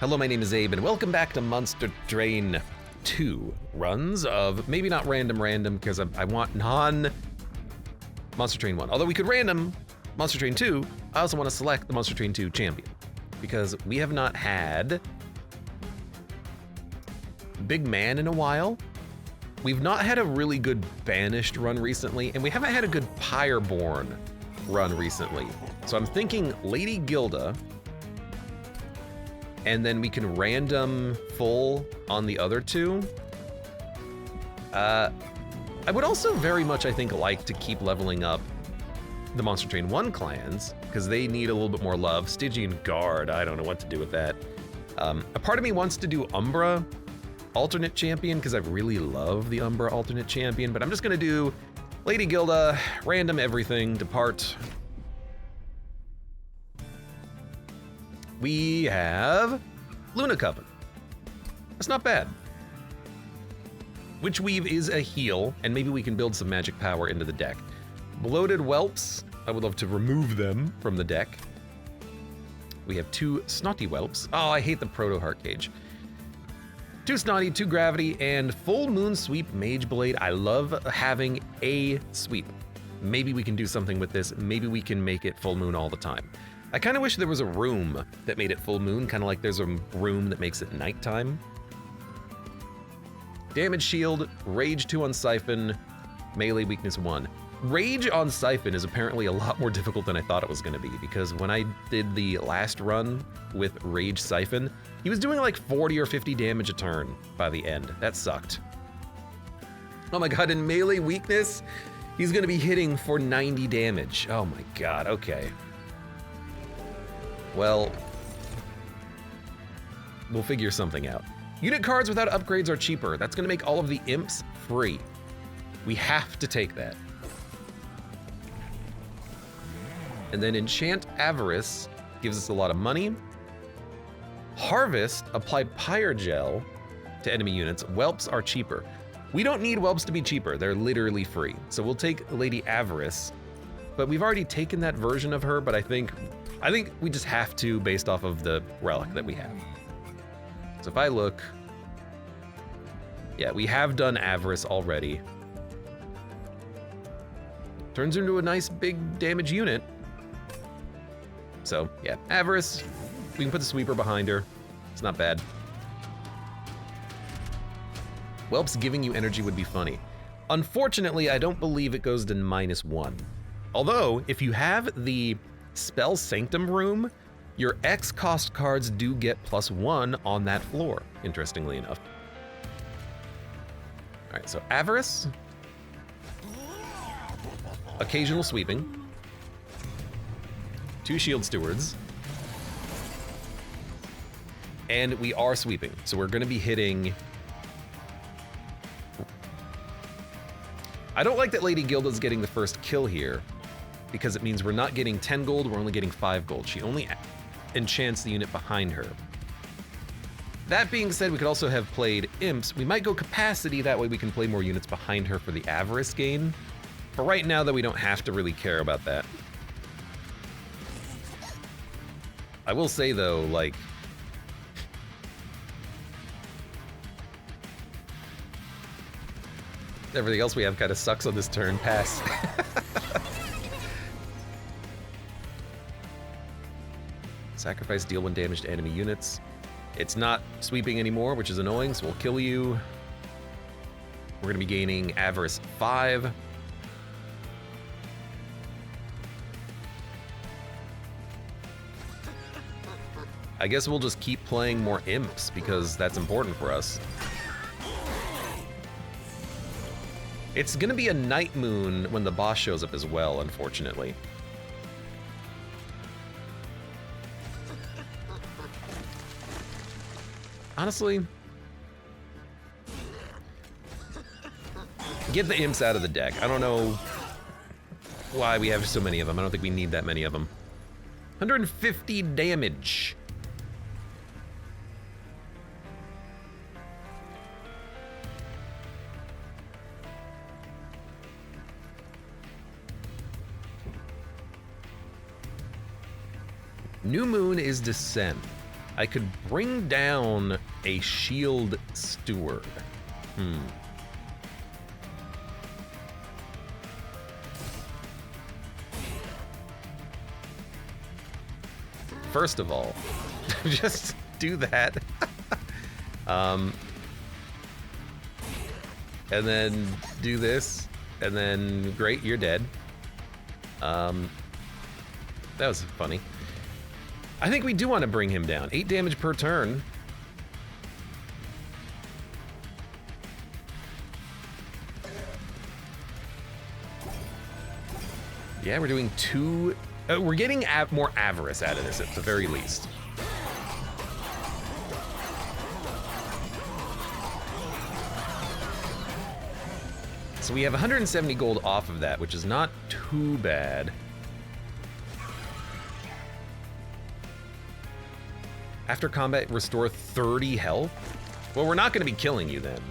Hello, my name is Abe, and welcome back to Monster Train 2 runs of maybe not random, because I want non-Monster Train 1. Although we could random Monster Train 2, I also want to select the Monster Train 2 champion, because we have not had Big Man in a while. We've not had a really good Banished run recently, and we haven't had a good Pyreborn run recently. So I'm thinking Lady Gilda, and then we can random full on the other two. I would also very much, I think, like to keep leveling up the Monster Train 1 clans, because they need a little bit more love. Stygian Guard, I don't know what to do with that. A part of me wants to do Umbra alternate champion, because I really love the Umbra alternate champion, but I'm just gonna do Lady Gilda, random everything, depart. We have Luna Coven. That's not bad. Witch Weave is a heal, and maybe we can build some magic power into the deck. Bloated Whelps, I would love to remove them from the deck. We have 2 Snotty Whelps. Oh, I hate the Proto Heart Cage. 2 Snotty, 2 Gravity, and Full Moon Sweep Mage Blade. I love having a sweep. Maybe we can do something with this. Maybe we can make it full moon all the time. I kind of wish there was a room that made it full moon, kind of like there's a room that makes it nighttime. Damage Shield, Rage 2 on Siphon, Melee Weakness 1. Rage on Siphon is apparently a lot more difficult than I thought it was going to be, because when I did the last run with Rage Siphon, he was doing like 40 or 50 damage a turn by the end. That sucked. Oh my god, in Melee Weakness, he's going to be hitting for 90 damage. Oh my god, okay. Well, we'll figure something out. Unit cards without upgrades are cheaper. That's gonna make all of the imps free. We have to take that. And then Enchant Avarice gives us a lot of money. Harvest, apply Pyre Gel to enemy units. Whelps are cheaper. We don't need Whelps to be cheaper. They're literally free. So we'll take Lady Avarice, but we've already taken that version of her, but I think we just have to based off of the relic that we have. So if I look, yeah, we have done Avarice already. Turns into a nice big damage unit. So yeah, Avarice, we can put the sweeper behind her. It's not bad. Whelps giving you energy would be funny. Unfortunately, I don't believe it goes to -1. Although, if you have the Spell Sanctum room, your X cost cards do get +1 on that floor, interestingly enough. All right, so Avarice, occasional sweeping, 2 Shield Stewards, and we are sweeping, so we're gonna be hitting. I don't like that Lady Gilda's getting the first kill here, because it means we're not getting 10 gold, we're only getting 5 gold. She only enchants the unit behind her. That being said, we could also have played imps. We might go capacity, that way we can play more units behind her for the Avarice gain. But right now, though, we don't have to really care about that. I will say, though, like, everything else we have kind of sucks on this turn. Pass. Sacrifice, deal 1 damage to enemy units. It's not sweeping anymore, which is annoying, so we'll kill you. We're gonna be gaining Avarice 5. I guess we'll just keep playing more imps, because that's important for us. It's gonna be a night moon when the boss shows up as well, unfortunately. Honestly, get the imps out of the deck. I don't know why we have so many of them. I don't think we need that many of them. 150 damage. New Moon is Descent. I could bring down a shield steward. First of all, just do that. And then do this, and then great, you're dead. That was funny. I think we do want to bring him down. 8 damage per turn. Yeah, we're doing 2. We're getting more avarice out of this at the very least. So we have 170 gold off of that, which is not too bad. After combat, restore 30 health? Well, we're not going to be killing you then.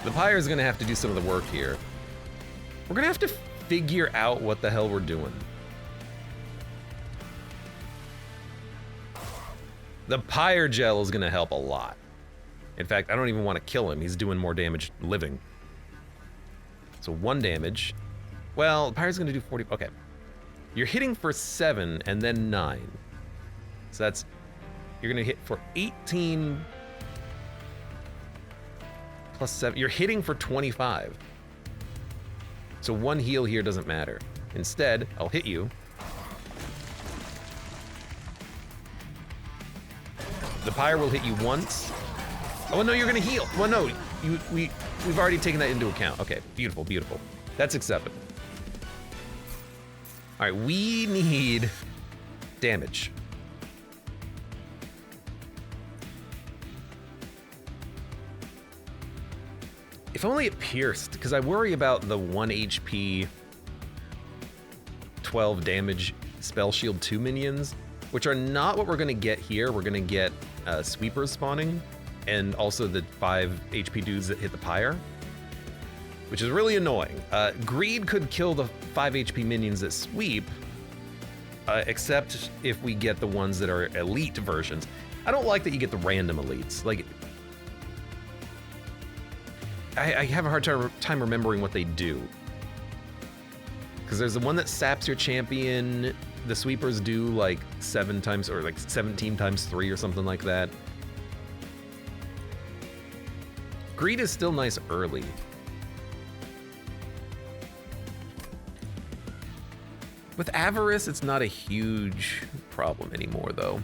The Pyre is going to have to do some of the work here. We're going to have to figure out what the hell we're doing. The Pyre gel is going to help a lot. In fact, I don't even want to kill him. He's doing more damage living. So 1 damage. Well, Pyre's going to do 40. Okay. You're hitting for 7 and then 9. So that's... You're going to hit for 18 plus 7. You're hitting for 25. So 1 heal here doesn't matter. Instead, I'll hit you. The Pyre will hit you once. Oh no, you're gonna heal. Well, no, we've already taken that into account. Okay, beautiful, beautiful. That's acceptable. All right, we need damage. If only it pierced, because I worry about the 1 HP, 12 damage Spell Shield 2 minions, which are not what we're gonna get here. We're gonna get sweepers spawning, and also the 5 HP dudes that hit the Pyre, which is really annoying. Greed could kill the 5 HP minions that sweep, except if we get the ones that are elite versions. I don't like that you get the random elites. Like, I have a hard time remembering what they do. Because there's the one that saps your champion. The sweepers do like 7 times, or like 17 times 3 or something like that. Greed is still nice early. With Avarice, it's not a huge problem anymore, though.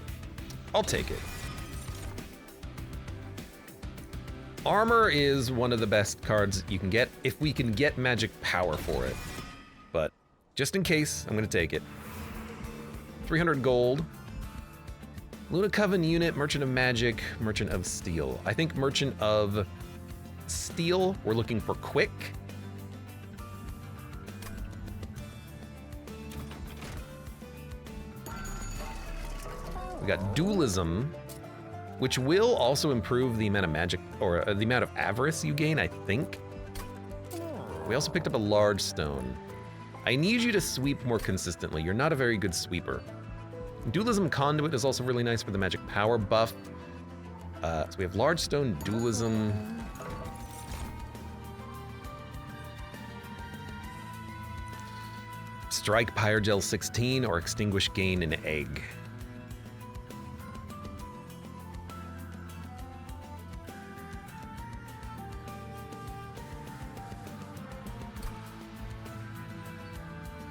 I'll take it. Armor is one of the best cards you can get if we can get magic power for it. But just in case, I'm gonna take it. 300 gold. Luna Coven unit, Merchant of Magic, Merchant of Steel. I think Merchant of Steel, we're looking for quick. We got Dualism, which will also improve the amount of magic, or the amount of avarice you gain, I think. We also picked up a large stone. I need you to sweep more consistently. You're not a very good sweeper. Dualism Conduit is also really nice for the magic power buff. So we have large stone, dualism. Strike Pyre Gel 16 or extinguish gain an egg.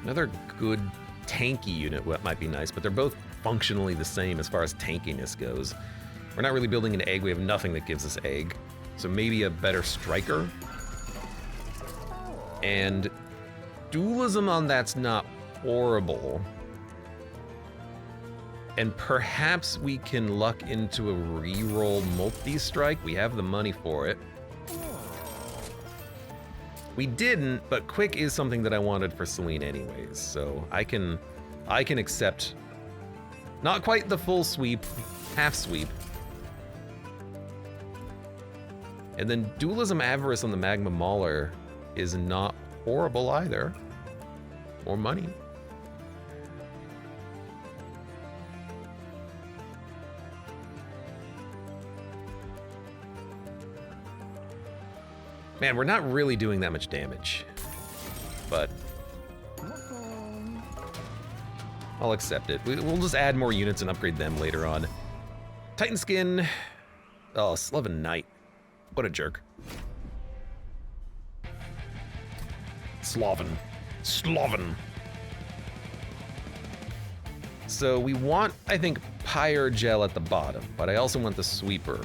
Another good tanky unit might be nice, but they're both functionally the same as far as tankiness goes. We're not really building an egg. We have nothing that gives us egg. So maybe a better striker. And dualism on that's not horrible. And perhaps we can luck into a reroll multi-strike. We have the money for it. We didn't, but quick is something that I wanted for Celine anyways, so I can accept not quite the full sweep, half sweep. And then Dualism Avarice on the Magma Mauler is not horrible either. More money. Man, we're not really doing that much damage. But I'll accept it. We'll just add more units and upgrade them later on. Titan Skin. Oh, Sloven Knight. What a jerk. Sloven. So we want, I think, Pyre Gel at the bottom, but I also want the Sweeper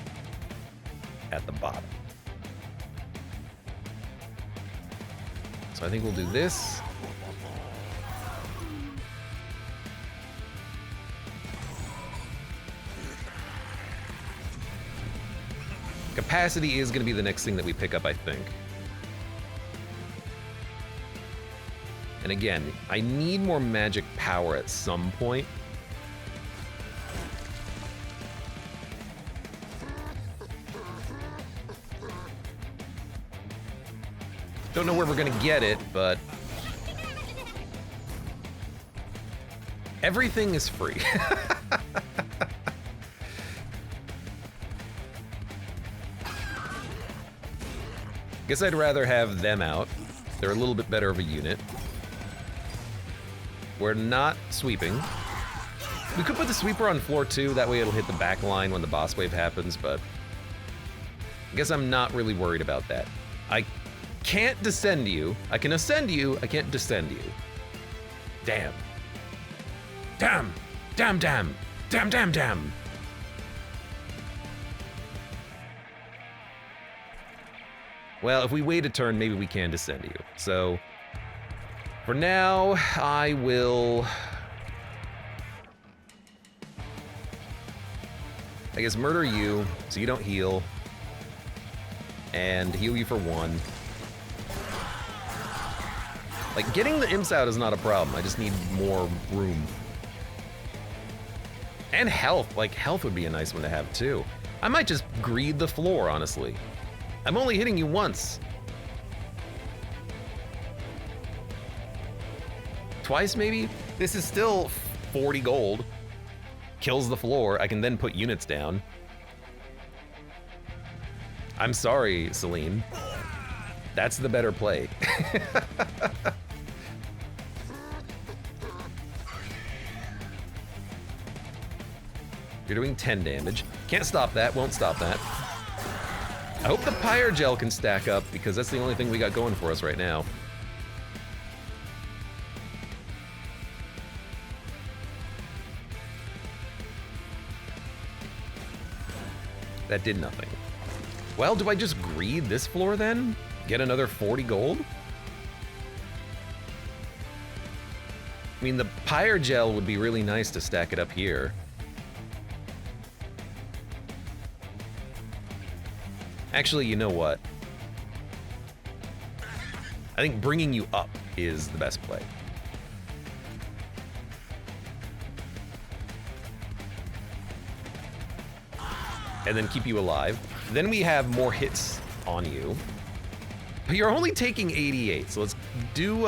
at the bottom. So I think we'll do this. Capacity is going to be the next thing that we pick up, I think. And again, I need more magic power at some point. Don't know where we're gonna get it, but everything is free. Guess I'd rather have them out. They're a little bit better of a unit. We're not sweeping. We could put the sweeper on floor 2, that way it'll hit the back line when the boss wave happens, but I guess I'm not really worried about that. I can't descend you. I can ascend you, I can't descend you. Damn. Damn. Damn, damn. Damn, damn, damn. Well, if we wait a turn, maybe we can descend you. So, for now, I will... I guess murder you, so you don't heal. And heal you for 1. Like, getting the imps out is not a problem. I just need more room. And health. Like, health would be a nice one to have, too. I might just greed the floor, honestly. I'm only hitting you once. Twice, maybe? This is still 40 gold. Kills the floor. I can then put units down. I'm sorry, Celine. That's the better play. You're doing 10 damage. Can't stop that, won't stop that. I hope the Pyre Gel can stack up, because that's the only thing we got going for us right now. That did nothing. Well, do I just greed this floor then? Get another 40 gold? I mean, the Pyre Gel would be really nice to stack it up here. Actually, you know what? I think bringing you up is the best play. And then keep you alive. Then we have more hits on you. But you're only taking 88, so let's do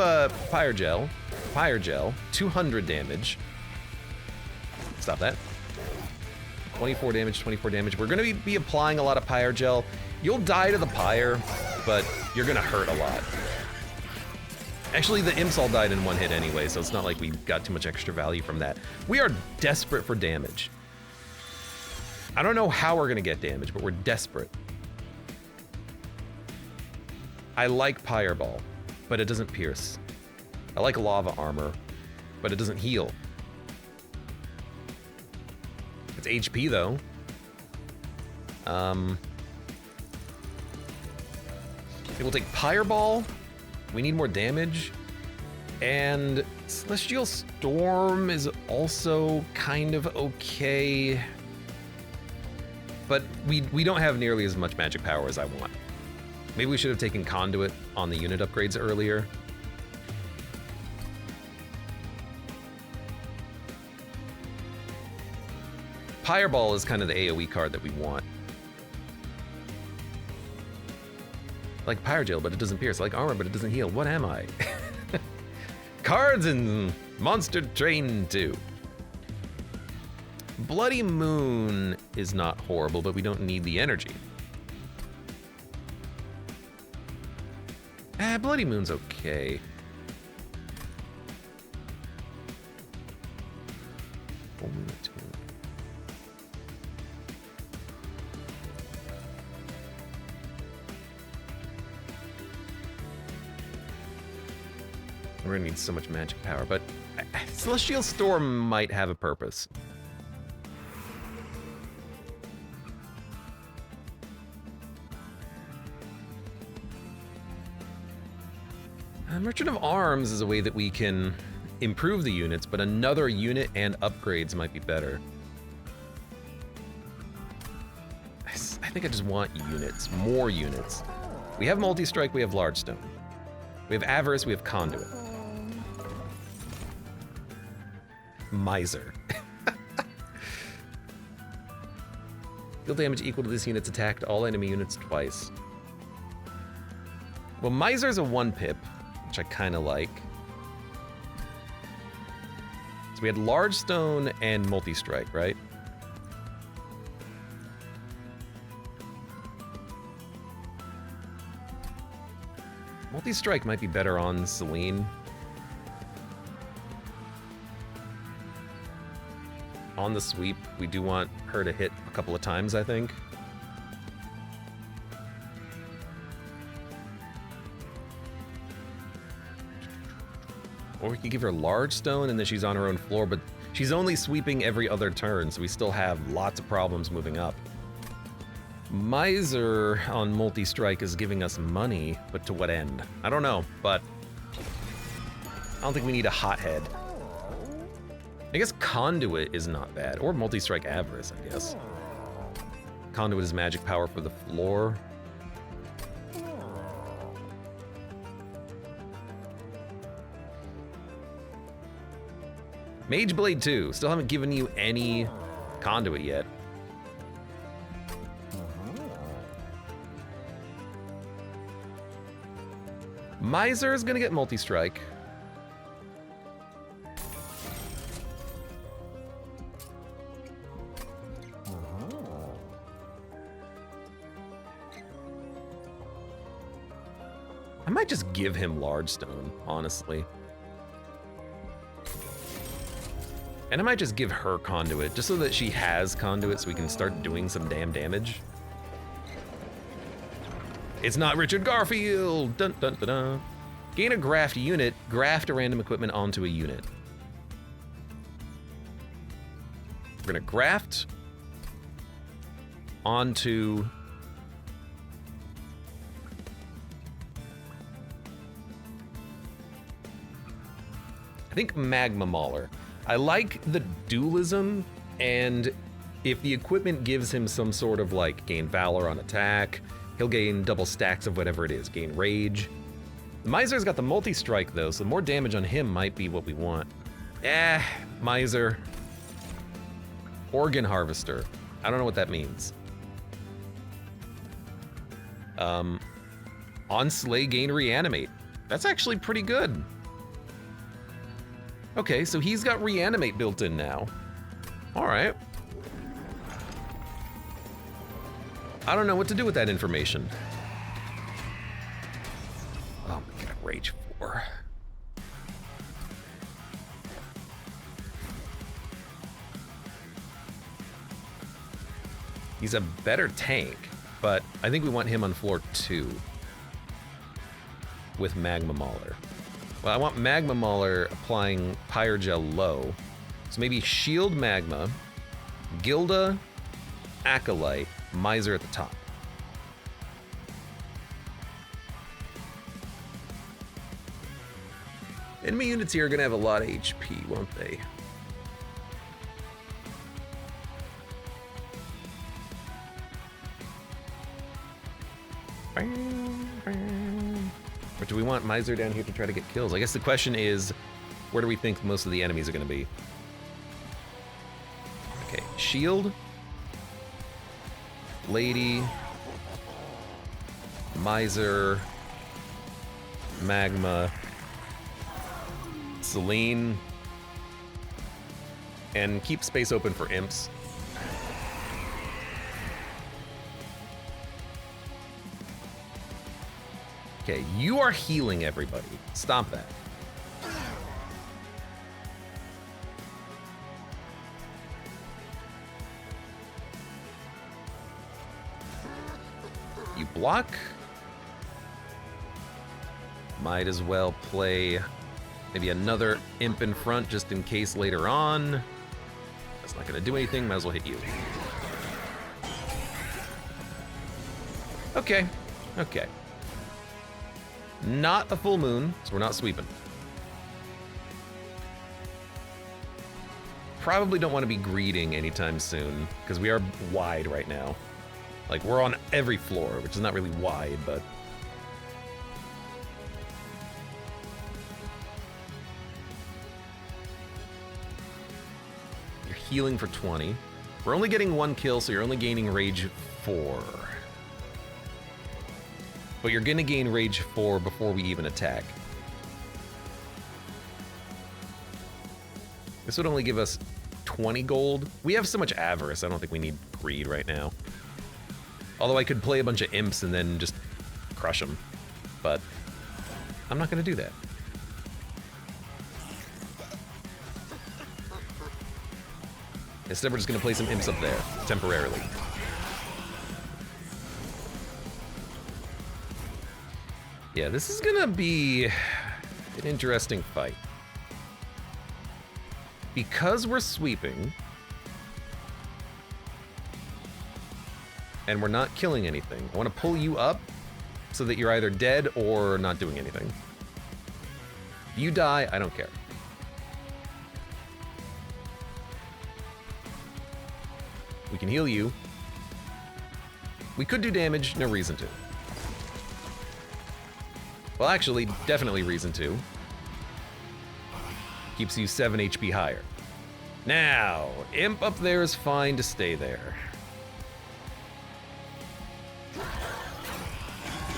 Pyre Gel. Pyre Gel, 200 damage. Stop that. 24 damage, 24 damage. We're gonna be applying a lot of Pyre Gel. You'll die to the Pyre, but you're gonna hurt a lot. Actually, the imps all died in one hit anyway, so it's not like we got too much extra value from that. We are desperate for damage. I don't know how we're gonna get damage, but we're desperate. I like Pyre Ball, but it doesn't pierce. I like Lava Armor, but it doesn't heal. It's HP though. We'll take Pyre Ball. We need more damage. And Celestial Storm is also kind of okay. But we don't have nearly as much magic power as I want. Maybe we should have taken Conduit on the unit upgrades earlier. Pyre Ball is kind of the AoE card that we want. Like Pyre Gel, but it doesn't pierce. Like armor, but it doesn't heal. What am I? Cards in Monster Train 2. Bloody Moon is not horrible, but we don't need the energy. Bloody Moon's okay. Only the 2. We're gonna need so much magic power, but Celestial Storm might have a purpose. Merchant of Arms is a way that we can improve the units, but another unit and upgrades might be better. I think I just want units, more units. We have Multi-Strike, we have Large Stone. We have Avarice, we have Conduit. Miser. Deal damage equal to this unit's attack to all enemy units twice. Well, Miser's a 1-pip, which I kind of like. So we had Large Stone and Multi-Strike, right? Multi-Strike might be better on Celine. On the sweep, we do want her to hit a couple of times, I think. Or we could give her Large Stone and then she's on her own floor, but she's only sweeping every other turn, so we still have lots of problems moving up. Miser on Multi-Strike is giving us money, but to what end? I don't know, but I don't think we need a hothead. I guess Conduit is not bad, or Multi-Strike Avarice, I guess. Conduit is magic power for the floor. Mage Blade 2. Still haven't given you any Conduit yet. Miser is gonna get Multi-Strike. I might just give him Large Stone, honestly. And I might just give her Conduit, just so that she has Conduit so we can start doing some damn damage. It's not Richard Garfield! Dun dun dun dun. Gain a graft unit, graft a random equipment onto a unit. We're gonna graft onto I think Magma Mauler. I like the dualism, and if the equipment gives him some sort of like gain Valor on attack, he'll gain double stacks of whatever it is, gain Rage. The Miser's got the Multi-Strike though, so more damage on him might be what we want. Miser. Organ Harvester. I don't know what that means. On Slay, gain Reanimate. That's actually pretty good. Okay, so he's got Reanimate built in now. All right. I don't know what to do with that information. Oh my god, Rage 4. He's a better tank, but I think we want him on floor 2 with Magma Mauler. Well, I want Magma Mauler applying Pyre Gel low. So maybe Shield Magma, Gilda, Acolyte, Miser at the top. Enemy units here are gonna have a lot of HP, won't they? Or do we want Miser down here to try to get kills? I guess the question is, where do we think most of the enemies are gonna be? Okay, Shield. Lady. Miser. Magma. Celine. And keep space open for imps. Okay, you are healing everybody. Stop that. You block. Might as well play maybe another imp in front just in case later on. That's not gonna do anything, might as well hit you. Okay, okay. Not a full moon, so we're not sweeping. Probably don't want to be greeting anytime soon, because we are wide right now. Like, we're on every floor, which is not really wide, but... You're healing for 20. We're only getting 1 kill, so you're only gaining rage 4. But you're gonna gain rage 4 before we even attack. This would only give us 20 gold. We have so much avarice, I don't think we need greed right now. Although I could play a bunch of imps and then just crush them. But I'm not gonna do that. Instead, we're just gonna play some imps up there, temporarily. Yeah, this is gonna be an interesting fight. Because we're sweeping, and we're not killing anything, I want to pull you up so that you're either dead or not doing anything. If you die, I don't care. We can heal you. We could do damage, no reason to. Well, actually, definitely reason to. Keeps you 7 HP higher. Now, imp up there is fine to stay there.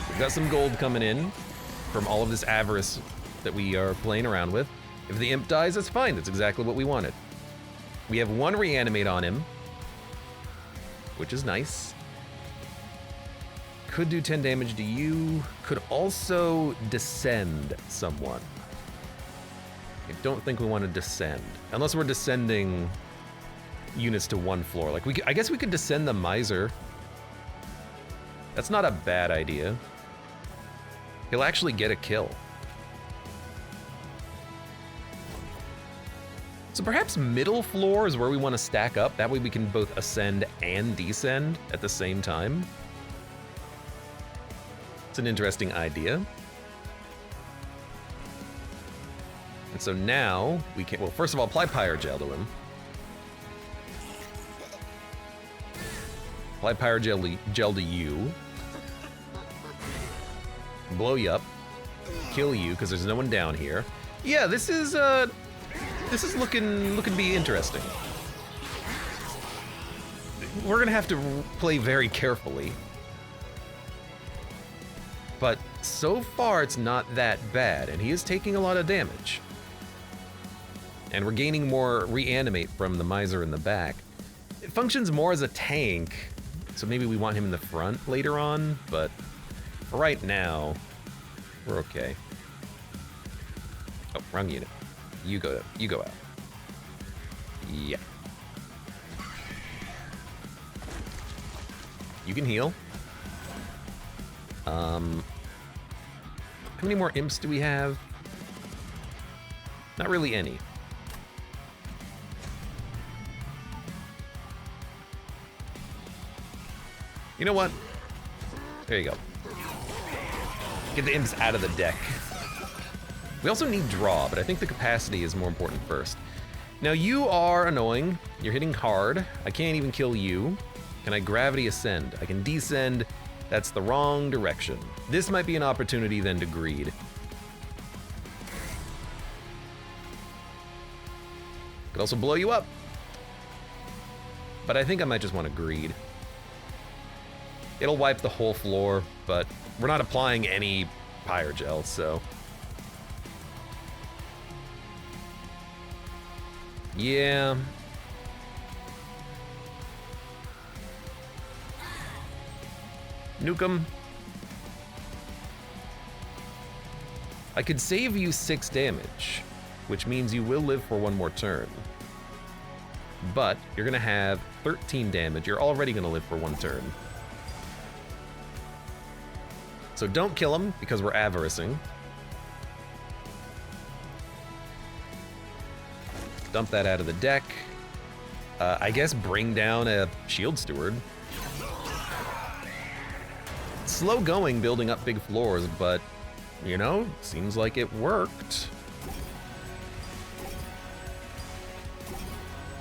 We've got some gold coming in from all of this avarice that we are playing around with. If the imp dies, that's fine. That's exactly what we wanted. We have 1 reanimate on him, which is nice. Could do 10 damage to you. Could also descend someone. I don't think we want to descend. Unless we're descending units to 1 floor. Like, I guess we could descend the miser. That's not a bad idea. He'll actually get a kill. So perhaps middle floor is where we want to stack up. That way we can both ascend and descend at the same time. It's an interesting idea. And so now we can, well, first of all, apply Pyre Gel to him. Apply Pyre Gel to you. Blow you up. Kill you, because there's no one down here. Yeah, this is looking to be interesting. We're gonna have to play very carefully. But so far, it's not that bad, and he is taking a lot of damage. And we're gaining more reanimate from the miser in the back. It functions more as a tank, so maybe we want him in the front later on, but for right now, we're okay. Oh, wrong unit. You go out. Yeah. You can heal. How many more imps do we have? Not really any. You know what? There you go. Get the imps out of the deck. We also need draw, but I think the capacity is more important first. Now you are annoying. You're hitting hard. I can't even kill you. Can I gravity ascend? I can descend. That's the wrong direction. This might be an opportunity then to greed. Could also blow you up. But I think I might just want to greed. It'll wipe the whole floor, but we're not applying any Pyre Gel, so... Yeah. Nuke 'em. I could save you 6 damage, which means you will live for 1 more turn. But you're gonna have 13 damage. You're already gonna live for 1 turn. So don't kill him because we're avaricing. Dump that out of the deck. I guess bring down a Shield Steward. Slow going building up big floors, but you know, seems like it worked.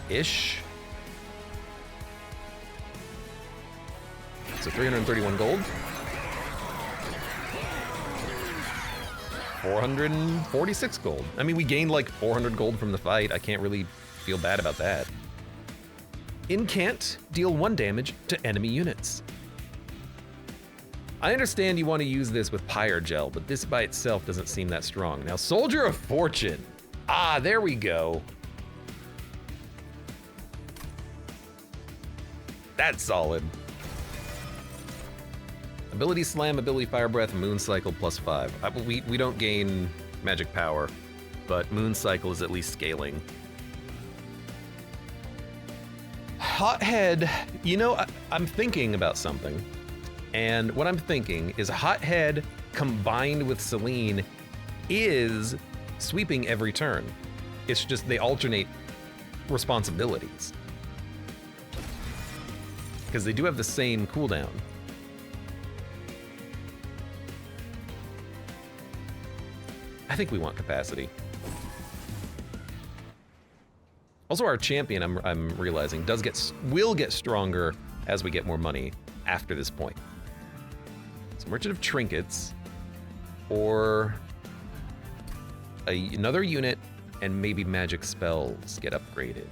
Ish. So 331 gold. 446 gold. I mean, we gained like 400 gold from the fight. I can't really feel bad about that. Incant, deal 1 damage to enemy units. I understand you want to use this with Pyre Gel, but this by itself doesn't seem that strong. Now, Soldier of Fortune. Ah, there we go. That's solid. Ability Slam, Ability Fire Breath, Moon Cycle +5. We don't gain magic power, but Moon Cycle is at least scaling. Hothead, you know, I'm thinking about something. And what I'm thinking is Hothead combined with Selene is sweeping every turn. It's just they alternate responsibilities. Because they do have the same cooldown. I think we want capacity. Also, our champion, I'm realizing, will get stronger as we get more money after this point. So Merchant of Trinkets, or another unit, and maybe magic spells get upgraded.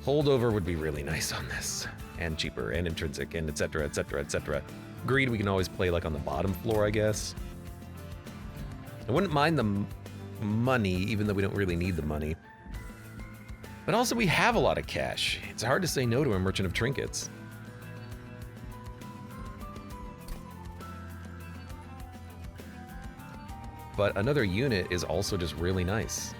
Holdover would be really nice on this, and cheaper, and intrinsic, and etc., etc., etc. Greed we can always play like on the bottom floor, I guess. I wouldn't mind the money, even though we don't really need the money. But also, we have a lot of cash. It's hard to say no to a Merchant of Trinkets. But another unit is also just really nice.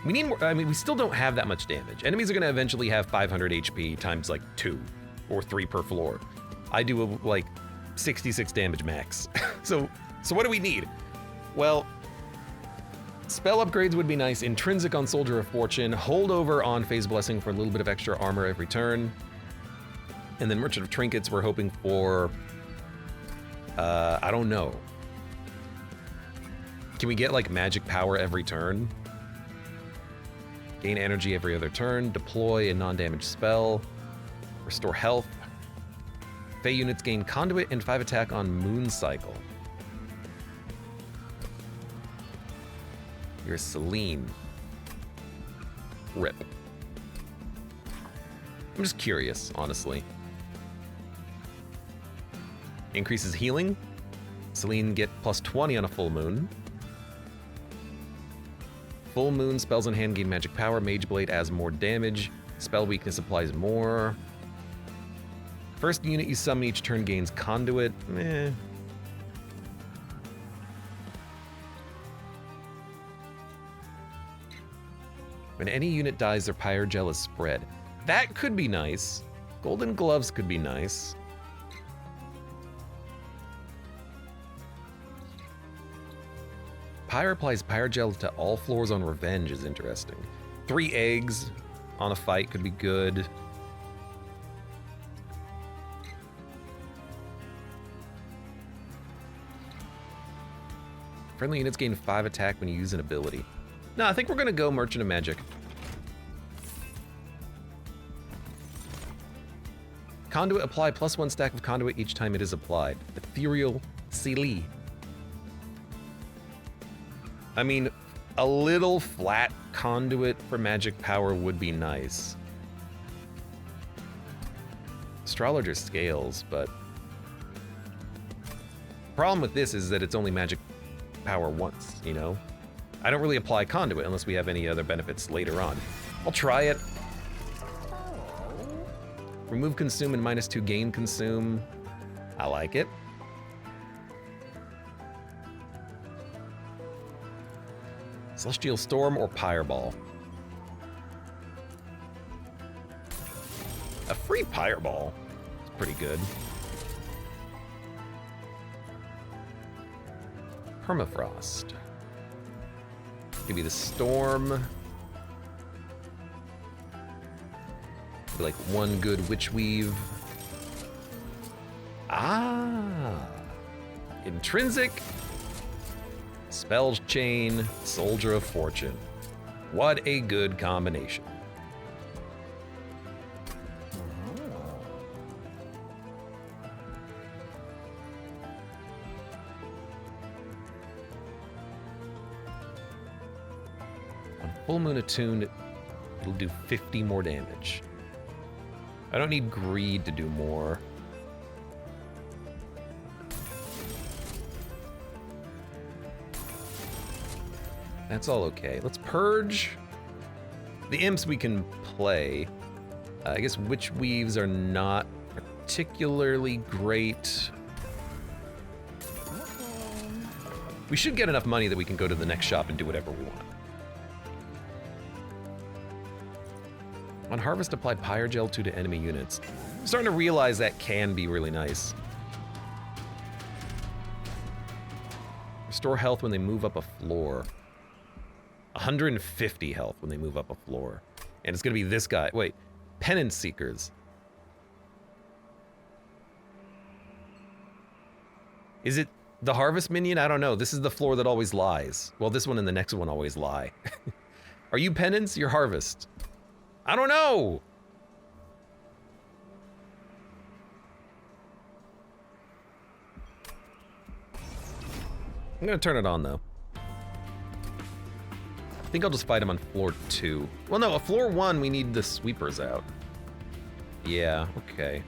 We need more, I mean, we still don't have that much damage. Enemies are gonna eventually have 500 HP times like 2 or 3 per floor. I do like 66 damage max. So what do we need? Well, spell upgrades would be nice. Intrinsic on Soldier of Fortune. Holdover on Phase Blessing for a little bit of extra armor every turn. And then Merchant of Trinkets, we're hoping for, I don't know. Can we get like magic power every turn? Gain energy every other turn. Deploy a non-damage spell. Restore health. Fey units gain Conduit and 5 attack on Moon Cycle. You're Selene. Rip. I'm just curious, honestly. Increases healing. Selene get +20 on a full moon. Full moon spells in hand gain magic power. Mage Blade adds more damage. Spell weakness applies more. First unit you summon each turn gains Conduit. Meh. When any unit dies, their Pyre Gel is spread. That could be nice. Golden Gloves could be nice. Pyre applies Pyre Gel to all floors on Revenge is interesting. 3 eggs on a fight could be good. Friendly units gain 5 attack when you use an ability. No, I think we're gonna go Merchant of Magic. Conduit, apply +1 stack of Conduit each time it is applied. Ethereal Sealy. I mean, a little flat Conduit for magic power would be nice. Astrologer scales, but problem with this is that it's only magic power once, you know? I don't really apply Conduit unless we have any other benefits later on. I'll try it. Remove Consume and -2 gain Consume. I like it. Celestial Storm or Pyre Ball? A free Pyre Ball. It's pretty good. Permafrost. Give me the Storm. Be like one good Witch Weave. Ah! Intrinsic. Spells Chain. Soldier of Fortune. What a good combination. On Full Moon Attuned, it'll do 50 more damage. I don't need Greed to do more. That's all okay. Let's Purge. The Imps we can play. I guess Witch Weaves are not particularly great. We should get enough money that we can go to the next shop and do whatever we want. On Harvest, apply Pyre Gel 2 to enemy units. I'm starting to realize that can be really nice. Restore health when they move up a floor. 150 health when they move up a floor. And it's gonna be this guy. Wait, Penance Seekers. Is it the Harvest minion? I don't know. This is the floor that always lies. Well, this one and the next one always lie. Are you Penance? You're Harvest. I don't know! I'm gonna turn it on, though. I think I'll just fight him on floor 2. Well, no, floor 1, we need the sweepers out. Yeah, okay.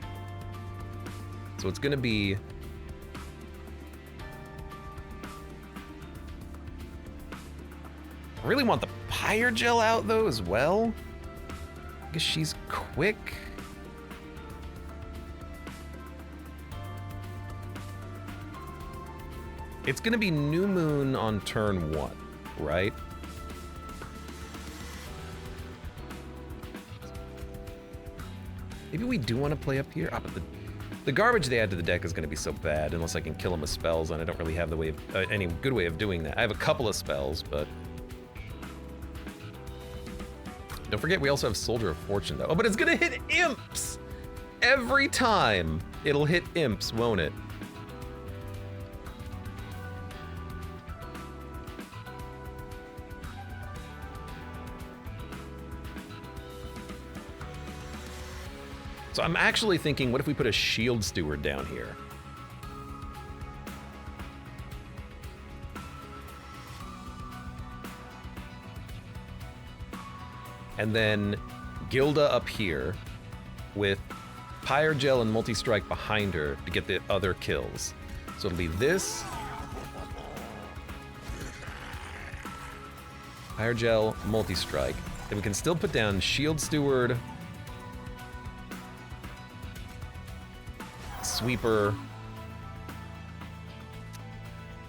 So it's gonna be... I really want the Pyre Gel out, though, as well. I guess she's quick. It's gonna be New Moon on turn 1, right? Maybe we do want to play up here. Ah, but the garbage they add to the deck is gonna be so bad unless I can kill them with spells, and I don't really have the way of any good way of doing that. I have a couple of spells, but. Don't forget, we also have Soldier of Fortune, though. Oh, but it's gonna hit Imps! Every time it'll hit Imps, won't it? So I'm actually thinking, what if we put a Shield Steward down here? And then Gilda up here with Pyre Gel and Multi-Strike behind her to get the other kills. So it'll be this. Pyre Gel, Multi-Strike. Then we can still put down Shield Steward, Sweeper.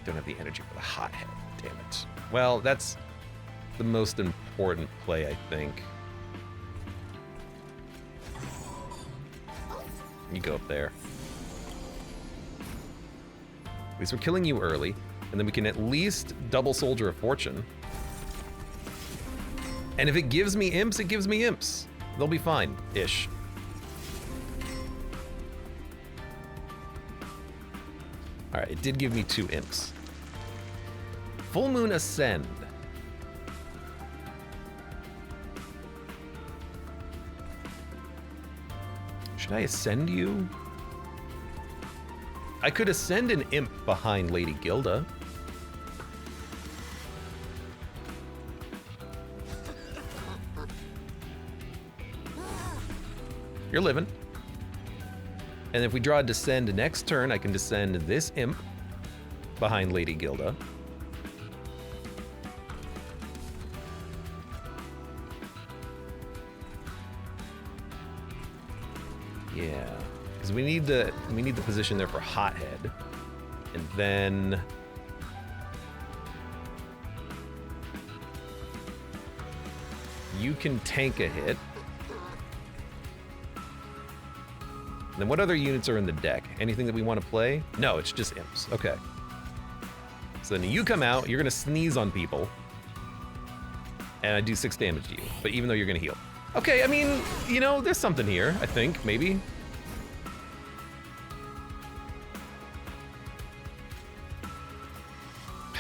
Don't have the energy for the Hothead, damn it. Well, that's the most important play, I think. You go up there. At least we're killing you early, and then we can at least double Soldier of Fortune. And if it gives me Imps, it gives me Imps. They'll be fine-ish. Alright, it did give me 2 Imps. Full Moon Ascend. Should I ascend you? I could ascend an Imp behind Lady Gilda. You're living. And if we draw a Descend next turn, I can descend this Imp behind Lady Gilda. Yeah, because we need the position there for Hothead, and then You can tank a hit. Then what other units are in the deck? Anything that we want to play? No, it's just imps. Okay. So then you come out, you're gonna sneeze on people. And I do 6 damage to you, but even though you're gonna heal. Okay, I mean, you know, there's something here, I think, maybe.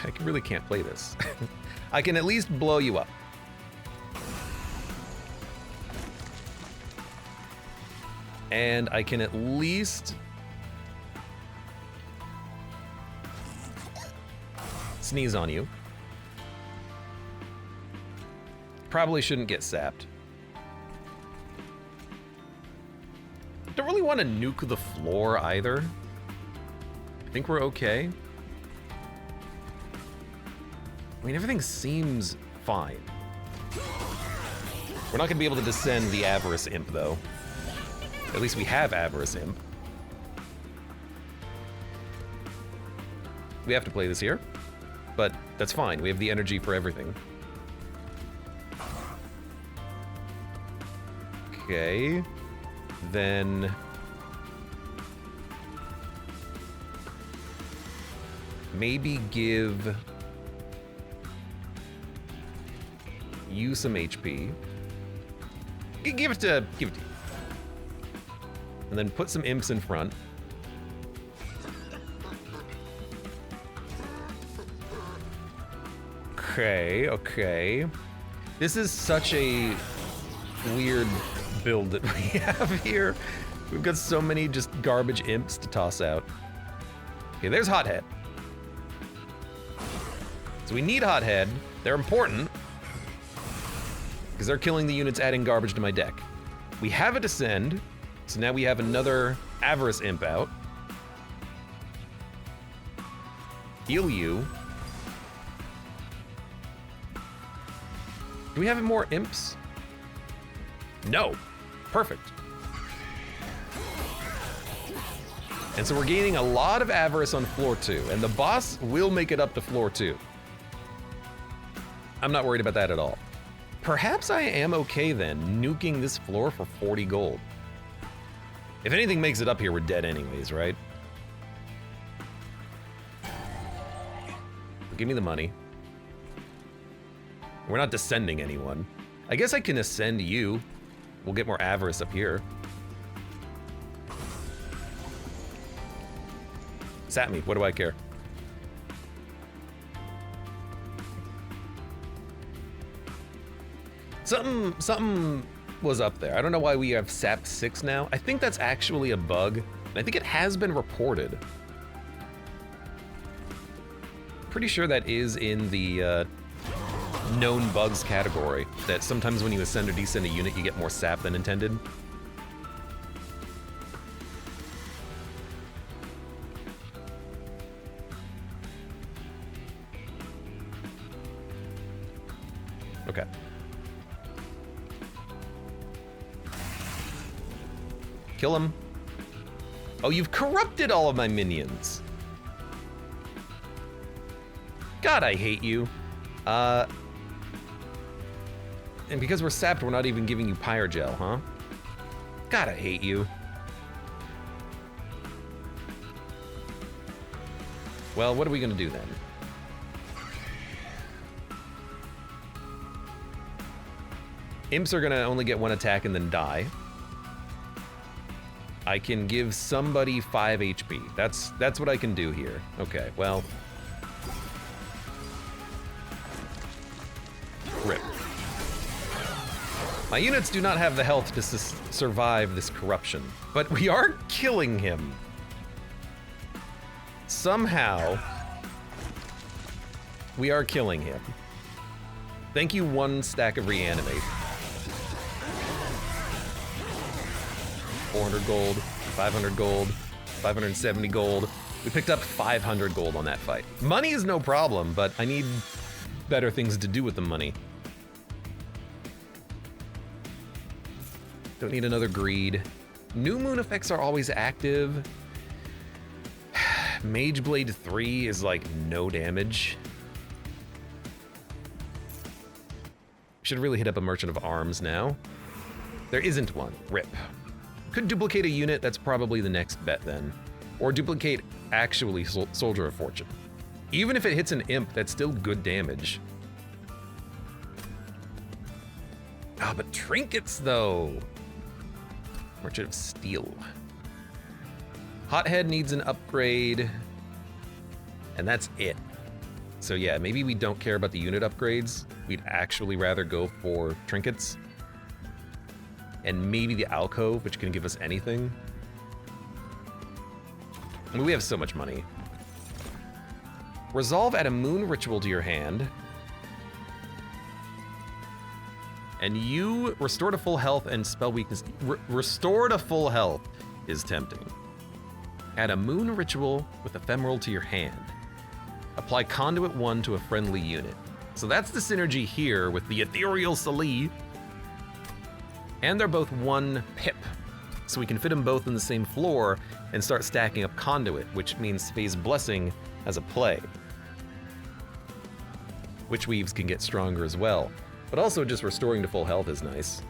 I really can't play this. I can at least blow you up. And I can at least sneeze on you. Probably shouldn't get sapped. Don't really want to nuke the floor either. I think we're okay. I mean, everything seems fine. We're not gonna be able to descend the Avarice Imp, though. At least we have Avarice Imp. We have to play this here, but that's fine. We have the energy for everything. Okay, then maybe give you some HP. Give it to you. And then put some imps in front. Okay. This is such a weird build that we have here. We've got so many just garbage imps to toss out. Okay, there's Hothead. So we need Hothead. They're important because they're killing the units adding garbage to my deck. We have a Descend, so now we have another Avarice Imp out. Heal you. Do we have more imps? No. Perfect. And so we're gaining a lot of Avarice on floor 2, and the boss will make it up to floor 2. I'm not worried about that at all. Perhaps I am okay then, nuking this floor for 40 gold. If anything makes it up here, we're dead anyways, right? Give me the money. We're not descending anyone. I guess I can ascend you. We'll get more Avarice up here. Sat me, what do I care? Something was up there. I don't know why we have SAP 6 now. I think that's actually a bug. I think it has been reported. Pretty sure that is in the known bugs category, that sometimes when you ascend or descend a unit, you get more sap than intended. Okay. Kill him. Oh, you've corrupted all of my minions. God, I hate you. And because we're sapped, we're not even giving you Pyre Gel, huh? God, I hate you. Well, what are we gonna do then? Imps are gonna only get 1 attack and then die. I can give somebody 5 HP. That's what I can do here. Okay, well. Rip. My units do not have the health to survive this corruption, but we are killing him. Somehow, we are killing him. Thank you, 1 stack of reanimate. 400 gold, 500 gold, 570 gold. We picked up 500 gold on that fight. Money is no problem, but I need better things to do with the money. Don't need another greed. New moon effects are always active. Mage Blade 3 is like no damage. Should really hit up a Merchant of Arms now. There isn't one. Rip. Could duplicate a unit, that's probably the next bet then. Or duplicate actually Soldier of Fortune. Even if it hits an imp, that's still good damage. Ah, but trinkets though. Merchant of Steel. Hothead needs an upgrade. And that's it. So yeah, maybe we don't care about the unit upgrades. We'd actually rather go for trinkets. And maybe the alcove, which can give us anything. I mean, we have so much money. Resolve, add a moon ritual to your hand. And you restore to full health and spell weakness. Restore to full health is tempting. Add a moon ritual with ephemeral to your hand. Apply conduit 1 to a friendly unit. So that's the synergy here with the ethereal Sali. And they're both 1 pip. So we can fit them both in the same floor and start stacking up conduit, which means Phase Blessing has a play. Witch Weaves can get stronger as well. But also just restoring to full health is nice.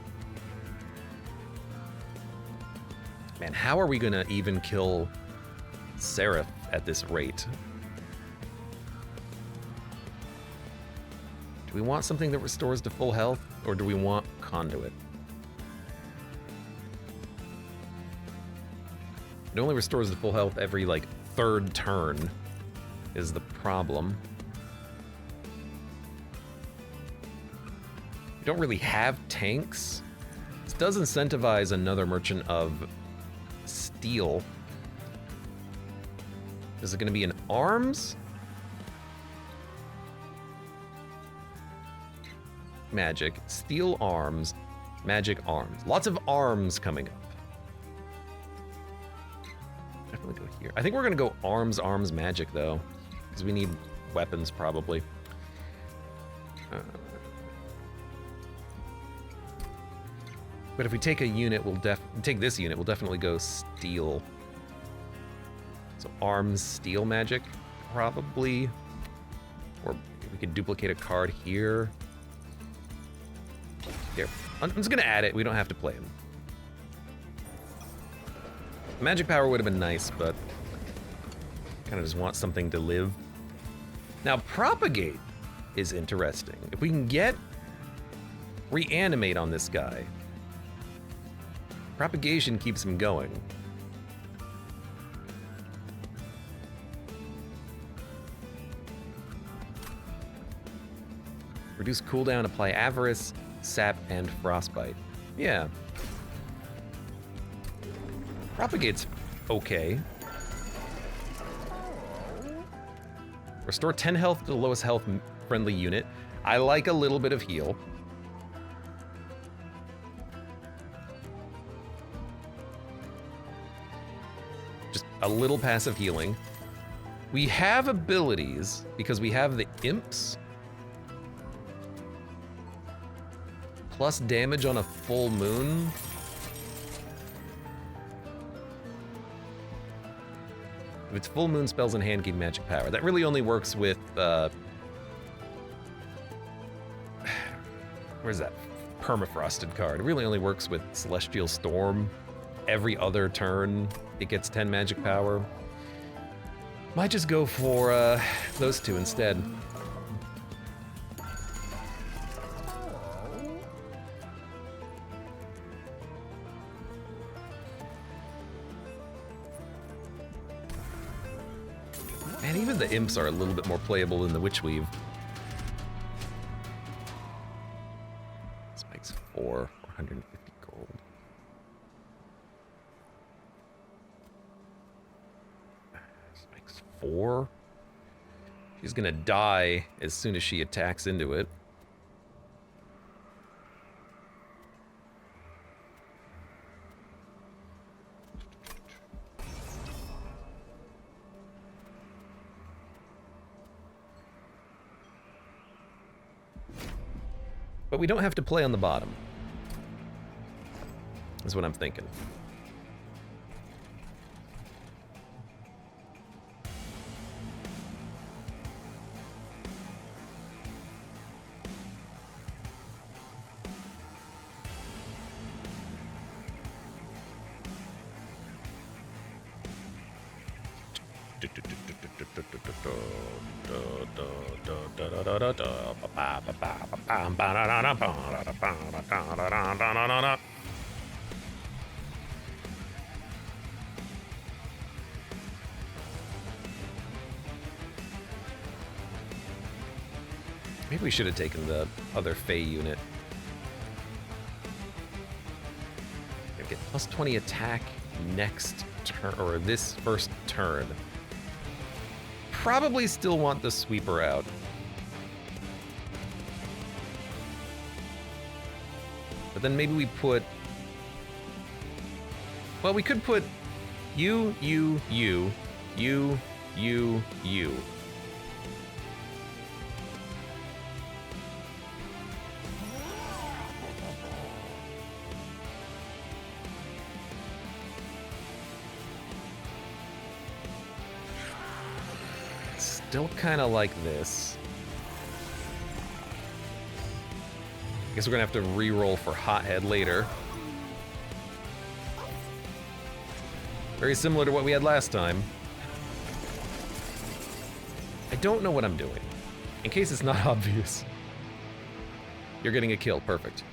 Man, how are we gonna even kill Seraph at this rate? Do we want something that restores to full health, or do we want conduit? It only restores to full health every, like, 3rd turn is the problem. We don't really have tanks. This does incentivize another Merchant of Steel. Is it going to be an arms? Magic, steel arms, magic arms. Lots of arms coming up. Definitely go here. I think we're going to go arms, magic, though. Because we need weapons, probably. But if we take a unit, we'll take this unit, we'll definitely go steel. So arms, steel magic, probably. Or we could duplicate a card here. Here, I'm just gonna add it. We don't have to play him. Magic power would have been nice, but kind of just want something to live. Now, propagate is interesting. If we can get reanimate on this guy, propagation keeps him going. Reduce cooldown, apply avarice, sap, and frostbite. Yeah. Propagate's okay. Restore 10 health to the lowest health friendly unit. I like a little bit of heal. Just a little passive healing. We have abilities because we have the imps. Plus damage on a full moon. If it's full moon, spells in hand gain magic power. That really only works with, where's that permafrosted card? It really only works with Celestial Storm. Every other turn, it gets 10 magic power. Might just go for those two instead. And even the imps are a little bit more playable than the Witch Weave. This makes 450 gold. This makes 4. She's gonna die as soon as she attacks into it. But we don't have to play on the bottom. Is what I'm thinking. Maybe we should have taken the other Fey unit. Get plus 20 attack next turn, or this first turn. Probably still want the sweeper out. But then maybe we put... Well, we could put you. Still kind of like this. I guess we're gonna have to re-roll for Hothead later. Very similar to what we had last time. I don't know what I'm doing. In case it's not obvious. You're getting a kill, perfect.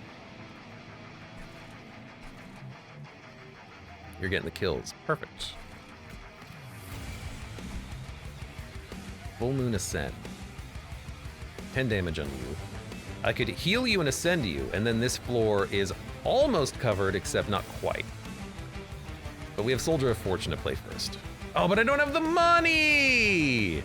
You're getting the kills, perfect. Full Moon Ascend. 10 damage on you. I could heal you and ascend you, and then this floor is almost covered, except not quite. But we have Soldier of Fortune to play first. Oh, but I don't have the money!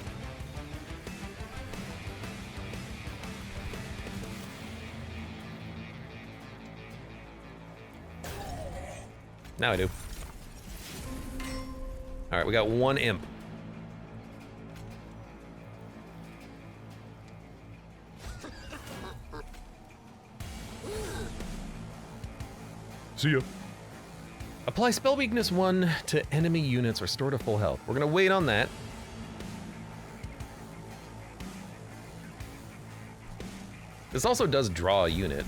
Now I do. All right, we got one imp. See ya. Apply Spell Weakness 1 to enemy units, restore to full health. We're gonna wait on that. This also does draw a unit.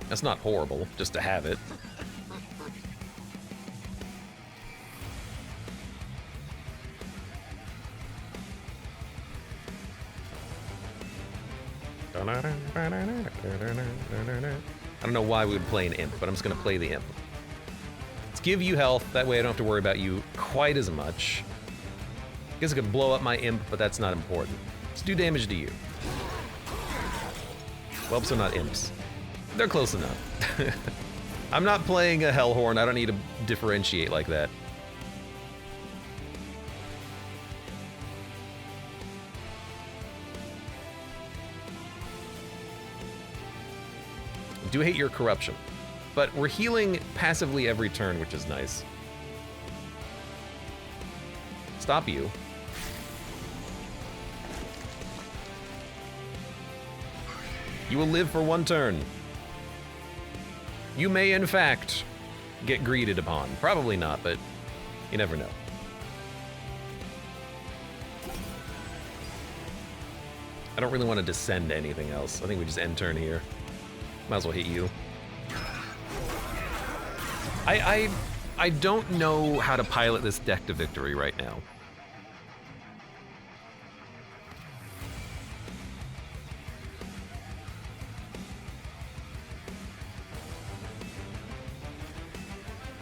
That's not horrible, just to have it. I don't know why we would play an imp, but I'm just gonna play the imp. Let's give you health, that way I don't have to worry about you quite as much. Guess I could blow up my imp, but that's not important. Let's do damage to you. Whelps are not imps. They're close enough. I'm not playing a Hellhorn, I don't need to differentiate like that. I do hate your corruption, but we're healing passively every turn, which is nice. Stop you. You will live for one turn. You may, in fact, get greeted upon. Probably not, but you never know. I don't really want to descend to anything else. I think we just end turn here. Might as well hit you. I don't know how to pilot this deck to victory right now.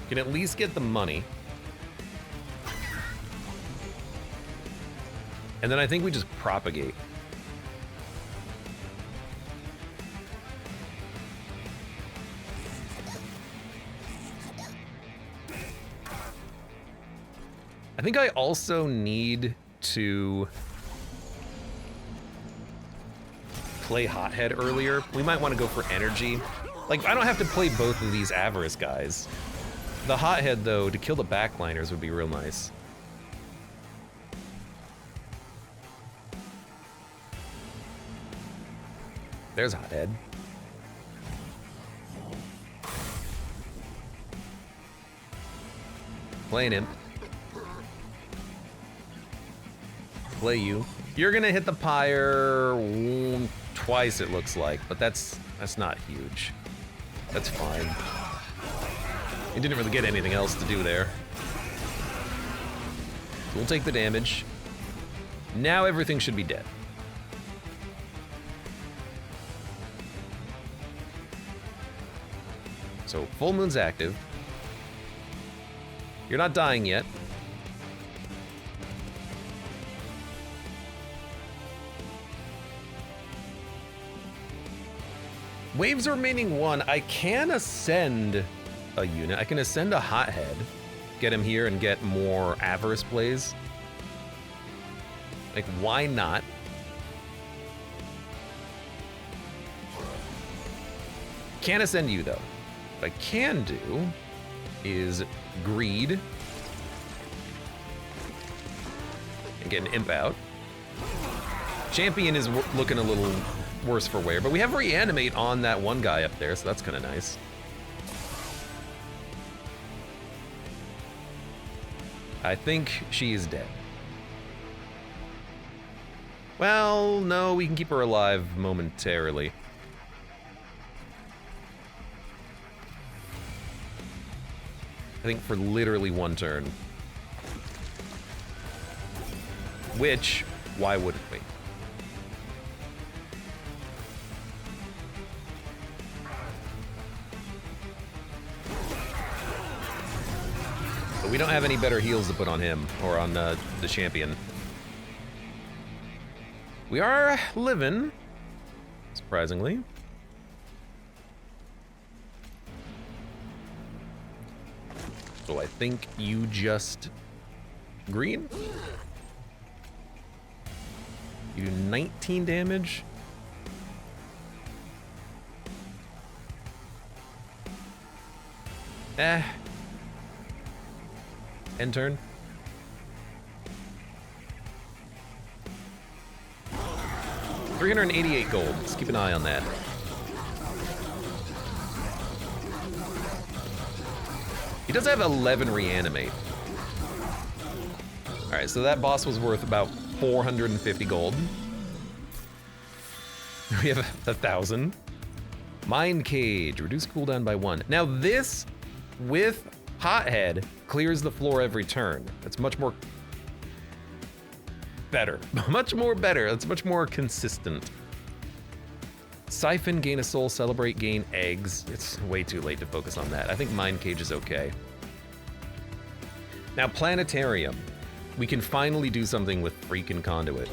Can at least get the money. And then I think we just propagate. I think I also need to play Hothead earlier. We might want to go for energy. Like, I don't have to play both of these Avarice guys. The Hothead, though, to kill the backliners would be real nice. There's Hothead. Playing him. Play you. You're gonna hit the Pyre twice, it looks like, but that's not huge. That's fine. He didn't really get anything else to do there. So we'll take the damage. Now everything should be dead. So full moon's active. You're not dying yet. Waves remaining 1. I can ascend a unit. I can ascend a hothead. Get him here and get more avarice plays. Like, why not? Can't ascend you, though. What I can do is greed and get an imp out. Champion is looking a little worse for wear, but we have reanimate on that one guy up there, so that's kind of nice. I think she is dead. Well, no, we can keep her alive momentarily. I think for literally 1 turn. Which, why wouldn't we? But we don't have any better heals to put on him, or on the champion. We are living, surprisingly. So I think you just green. You do 19 damage. End turn. $388 gold. Let's keep an eye on that. He does have 11 reanimate. All right, so that boss was worth about 450 gold. We have 1,000. Mind Cage, reduce cooldown by 1. Now this, with Hothead, clears the floor every turn. That's much more better. Much more better. That's much more consistent. Siphon, gain a soul, celebrate, gain eggs. It's way too late to focus on that. I think Mind Cage is okay. Now, Planetarium. We can finally do something with freaking Conduit.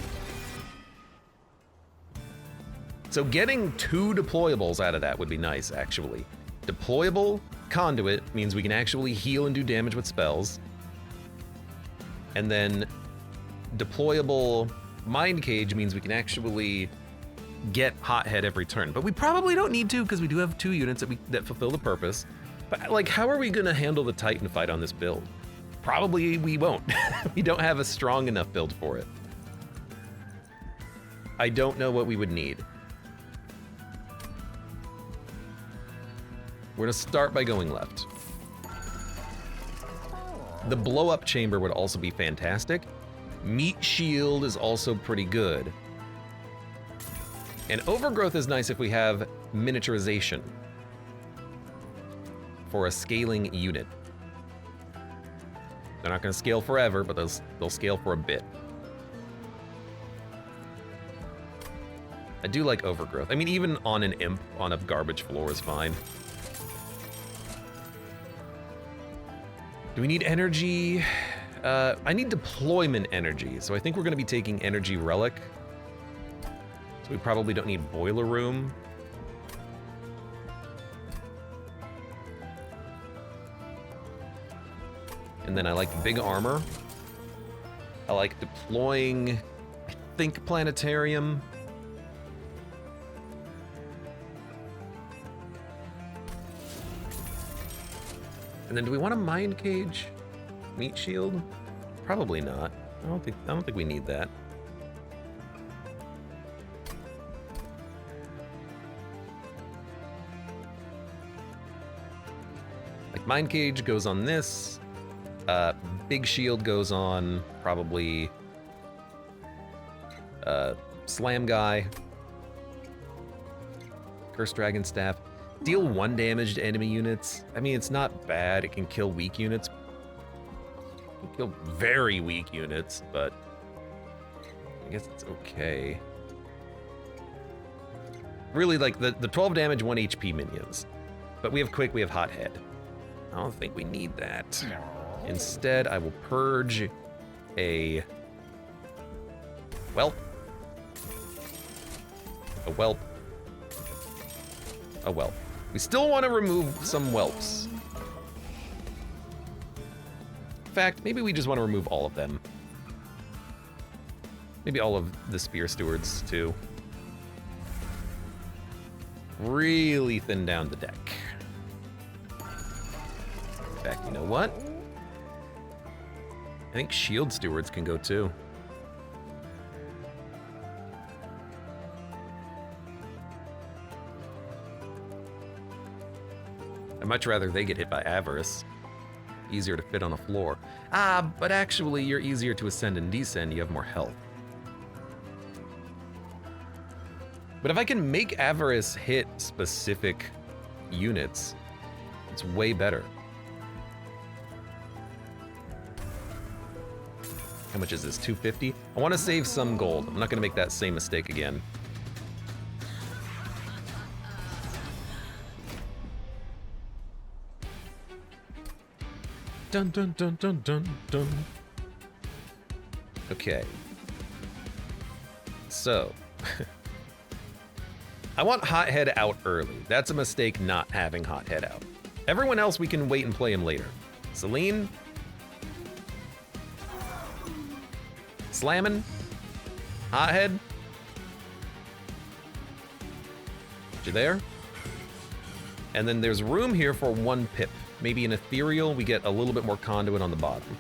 So getting 2 deployables out of that would be nice, actually. Deployable Conduit means we can actually heal and do damage with spells. And then deployable Mind Cage means we can actually get Hothead every turn. But we probably don't need to, because we do have 2 units that fulfill the purpose. But like, how are we gonna handle the Titan fight on this build? Probably we won't. We don't have a strong enough build for it. I don't know what we would need. We're gonna start by going left. The blow-up chamber would also be fantastic. Meat shield is also pretty good. And overgrowth is nice if we have miniaturization for a scaling unit. They're not gonna scale forever, but they'll scale for a bit. I do like overgrowth. I mean, even on an imp on a garbage floor is fine. Do we need energy? I need deployment energy, so I think we're gonna be taking energy relic. So we probably don't need boiler room. And then I like big armor. I like deploying, I think, Planetarium. And then do we want a Mind Cage? Meat shield? Probably not. I don't think we need that. Like, Mind Cage goes on this. Big shield goes on probably Slam Guy. Cursed Dragon Staff. Deal 1 damage to enemy units. I mean, it's not bad. It can kill weak units. It can kill very weak units, but I guess it's okay. Really, like, the 12 damage, 1 HP minions. But we have Quick, we have Hothead. I don't think we need that. Instead, I will purge a whelp. A whelp. A whelp. We still want to remove some whelps. In fact, maybe we just want to remove all of them. Maybe all of the spear stewards, too. Really thin down the deck. In fact, you know what? I think shield stewards can go, too. I'd much rather they get hit by Avarice. Easier to fit on a floor. Ah, but actually, you're easier to ascend and descend. You have more health. But if I can make Avarice hit specific units, it's way better. How much is this? 250? I want to save some gold. I'm not going to make that same mistake again. Dun dun dun dun dun dun. Okay. So, I want Hothead out early. That's a mistake not having Hothead out. Everyone else, we can wait and play him later. Celine. Slamming. Hothead. You there? And then there's room here for 1 pip. Maybe an ethereal, we get a little bit more conduit on the bottom.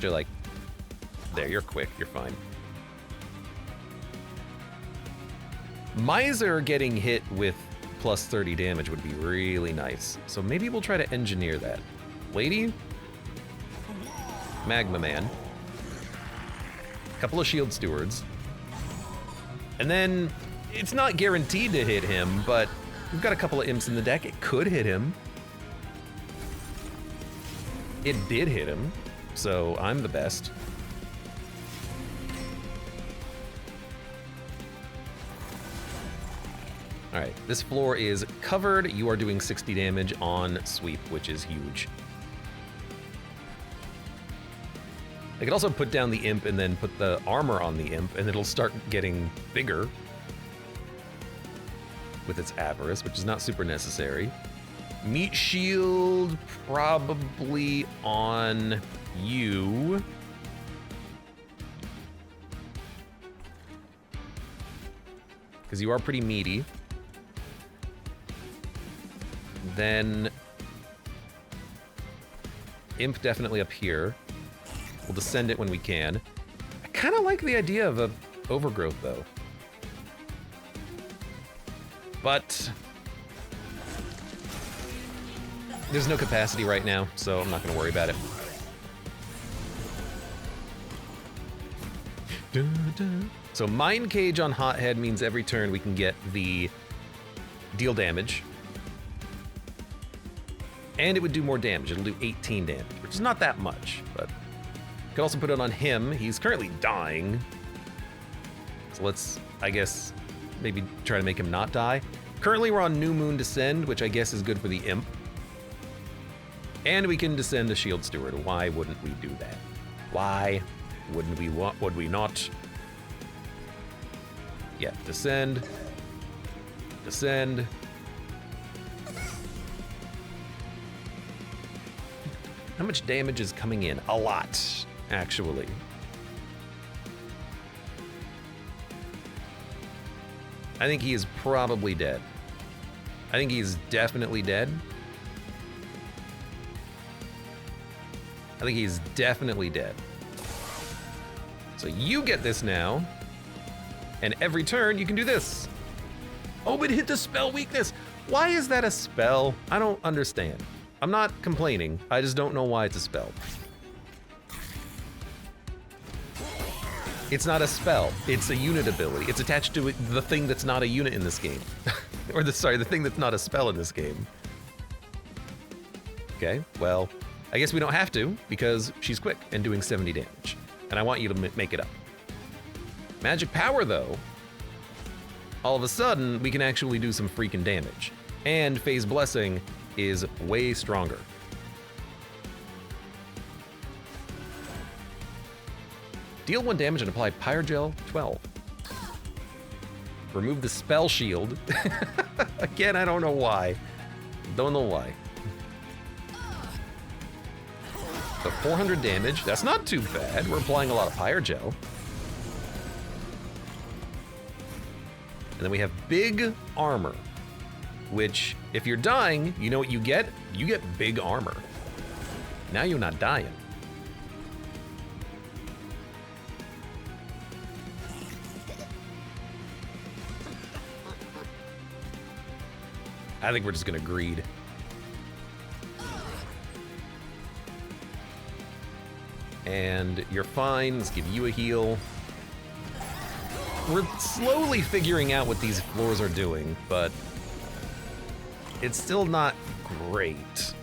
You're like, there, you're quick, you're fine. Miser getting hit with plus 30 damage would be really nice. So maybe we'll try to engineer that. Lady? Magma Man. Couple of shield stewards. And then, it's not guaranteed to hit him, but we've got a couple of imps in the deck. It could hit him. It did hit him, so I'm the best. All right, this floor is covered. You are doing 60 damage on sweep, which is huge. I could also put down the imp and then put the armor on the imp, and it'll start getting bigger with its Avarice, which is not super necessary. Meat shield probably on you. Because you are pretty meaty. Then imp definitely up here. We'll descend it when we can. I kind of like the idea of a overgrowth though. But there's no capacity right now, so I'm not going to worry about it. So Mind Cage on Hothead means every turn we can get the deal damage. And it would do more damage. It'll do 18 damage, which is not that much, but could also put it on him. He's currently dying. So let's, I guess, maybe try to make him not die. Currently we're on New Moon Descend, which I guess is good for the imp. And we can descend a shield steward. Why wouldn't we do that? Why wouldn't we would we not? Yeah, descend. Descend. How much damage is coming in? A lot, actually. I think he is probably dead. I think he's definitely dead. I think he's definitely dead. So you get this now, and every turn you can do this. Oh, but it hit the spell weakness. Why is that a spell? I don't understand. I'm not complaining. I just don't know why it's a spell. It's not a spell. It's a unit ability. It's attached to the thing that's not a unit in this game. Or the thing that's not a spell in this game. Okay, well, I guess we don't have to because she's quick and doing 70 damage. And I want you to make it up. Magic power, though, all of a sudden, we can actually do some freaking damage. And Phase Blessing is way stronger. Deal 1 damage and apply Pyre Gel 12. Remove the spell shield. Again, I don't know why. Don't know why. So 400 damage, that's not too bad. We're applying a lot of Pyre Gel. And then we have big armor, which if you're dying, you know what you get? You get big armor. Now you're not dying. I think we're just gonna greed. And you're fine, let's give you a heal. We're slowly figuring out what these floors are doing, but it's still not great.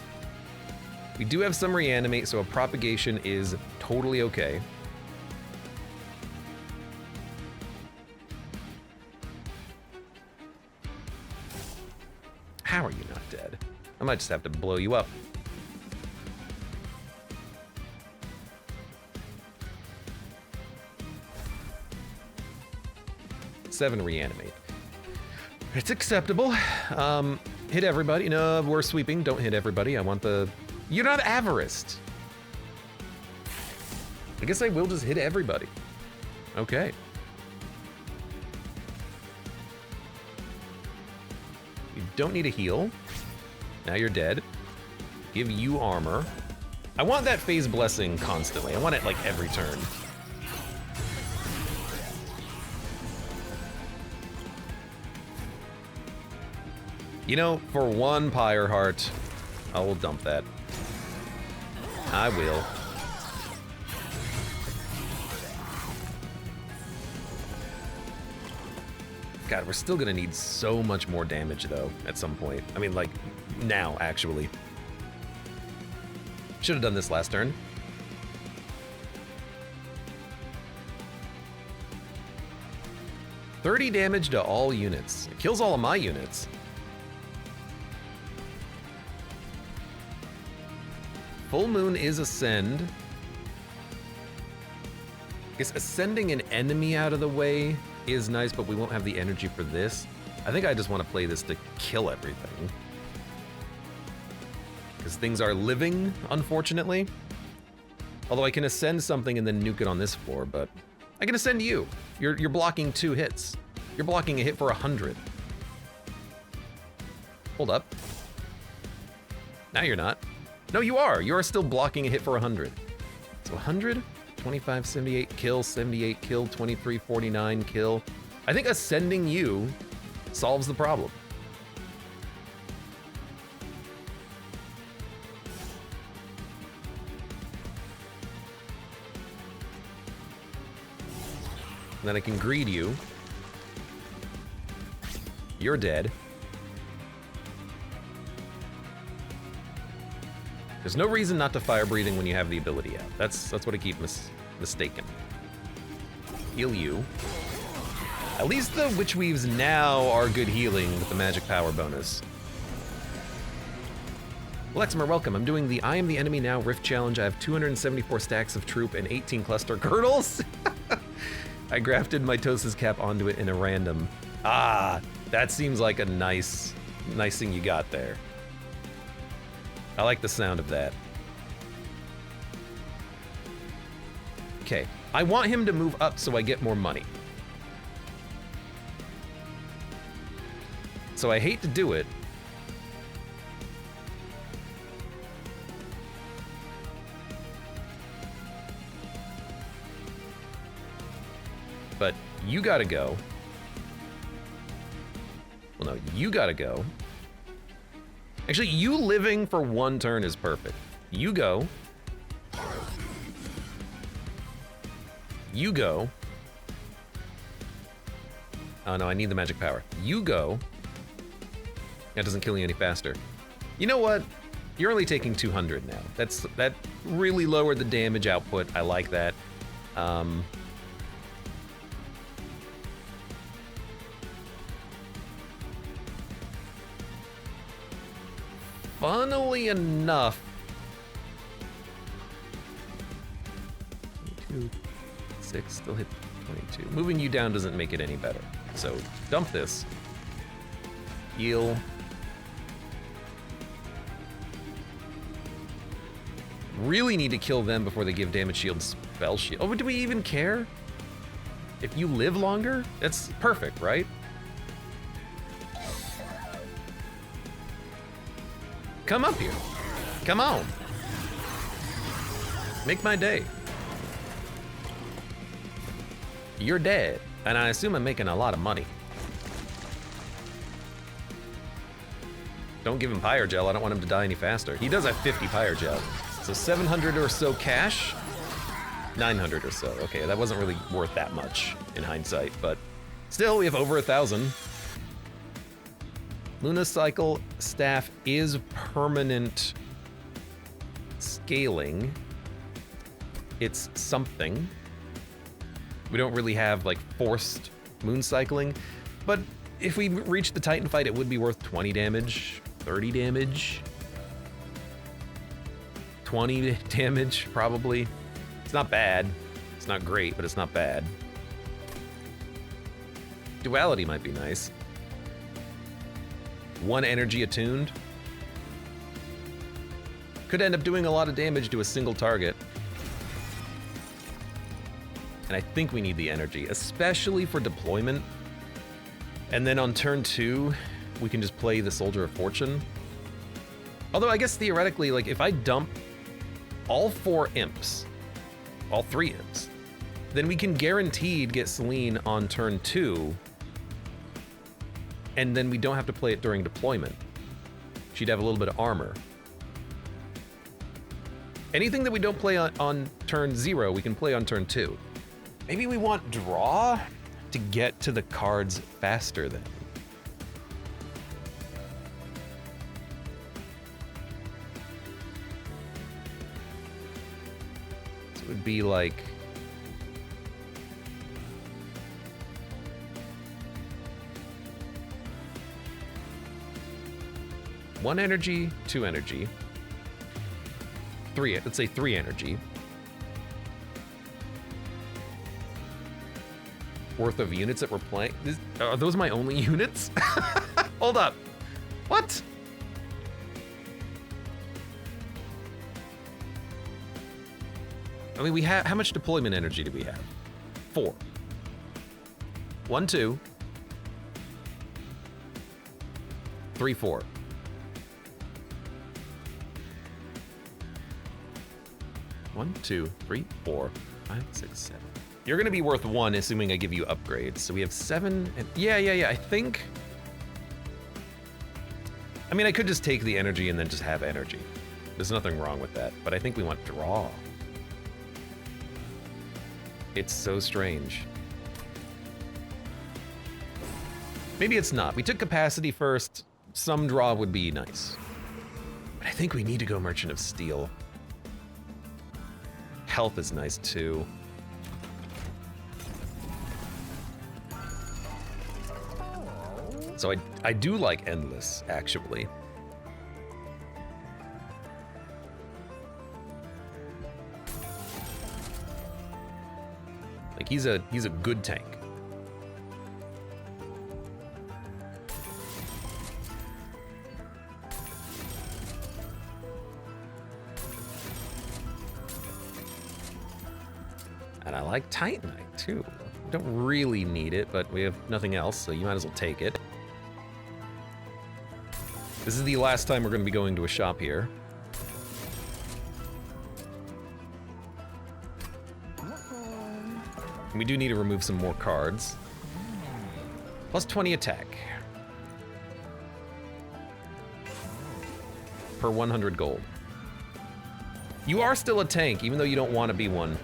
We do have some reanimate, so a propagation is totally okay. How are you not dead? I might just have to blow you up. Seven reanimate. It's acceptable. Hit everybody. No, we're sweeping. Don't hit everybody. I want the... You're not Avarist. I guess I will just hit everybody. Okay. You don't need a heal. Now you're dead. Give you armor. I want that Phase Blessing constantly. I want it like every turn. You know, for one Pyre Heart, I will dump that. I will. God, we're still gonna need so much more damage though, at some point. I mean, like, now, actually. Should have done this last turn. $30 damage to all units. It kills all of my units. Full Moon is Ascend. I guess ascending an enemy out of the way is nice, but we won't have the energy for this. I think I just want to play this to kill everything. Because things are living, unfortunately. Although I can ascend something and then nuke it on this floor, but I can ascend you. You're blocking 2 hits. You're blocking a hit for 100. Hold up. Now you're not. No, you are. You are still blocking a hit for 100. So 100, 25, 78, kill, 78, kill, 23, 49, kill. I think ascending you solves the problem. And then I can greed you. You're dead. There's no reason not to fire breathing when you have the ability out. That's what I keep mistaken. Heal you. At least the Witch Weaves now are good healing with the magic power bonus. Leximer, welcome. I'm doing the I Am the Enemy Now Rift Challenge. I have 274 stacks of troop and 18 cluster girdles. I grafted Mitosis cap onto it in a random. Ah, that seems like a nice thing you got there. I like the sound of that. Okay, I want him to move up so I get more money. So I hate to do it. But you gotta go. Well, no, you gotta go. Actually, you living for 1 turn is perfect. You go. You go. Oh no, I need the magic power. You go. That doesn't kill you any faster. You know what? You're only taking 200 now. That really lowered the damage output. I like that. Funnily enough, 22, 6, still hit 22. Moving you down doesn't make it any better. So dump this. Heal. Really need to kill them before they give damage shield, spell shield. Oh, do we even care? If you live longer, that's perfect, right? Come up here. Come on. Make my day. You're dead, and I assume I'm making a lot of money. Don't give him Pyre Gel. I don't want him to die any faster. He does have 50 Pyre Gel. So 700 or so cash, 900 or so. Okay, that wasn't really worth that much in hindsight, but still, we have over 1,000. Luna Cycle Staff is permanent scaling. It's something. We don't really have like forced moon cycling, but if we reach the Titan fight, it would be worth 20 damage, 30 damage. 20 damage, probably. It's not bad. It's not great, but it's not bad. Duality might be nice. 1 energy attuned. Could end up doing a lot of damage to a single target. And I think we need the energy, especially for deployment. And then on turn 2, we can just play the Soldier of Fortune. Although I guess theoretically, like if I dump all 4 imps, all 3 imps, then we can guaranteed get Celine on turn 2, and then we don't have to play it during deployment. She'd have a little bit of armor. Anything that we don't play on turn 0, we can play on turn 2. Maybe we want draw to get to the cards faster then. Would be like one energy, 2 energy, 3, let's say 3 energy worth of units that we're playing. Are those my only units? Hold up. What? I mean, we have, how much deployment energy do we have? 4. 1, 2. 3, 4. One, 2, 3, 4, 5, 6, 7. You're gonna be worth 1, assuming I give you upgrades. So we have 7, and yeah, I think. I mean, I could just take the energy and then just have energy. There's nothing wrong with that, but I think we want draw. It's so strange. Maybe it's not. We took capacity first. Some draw would be nice. But I think we need to go Merchant of Steel. Health is nice too. So I do like Endless, actually. Like he's a good tank. And I like Titanite too. We don't really need it, but we have nothing else, so you might as well take it. This is the last time we're going to be going to a shop here. And we do need to remove some more cards. Plus 20 attack. Per 100 gold. You are still a tank, even though you don't want to be one.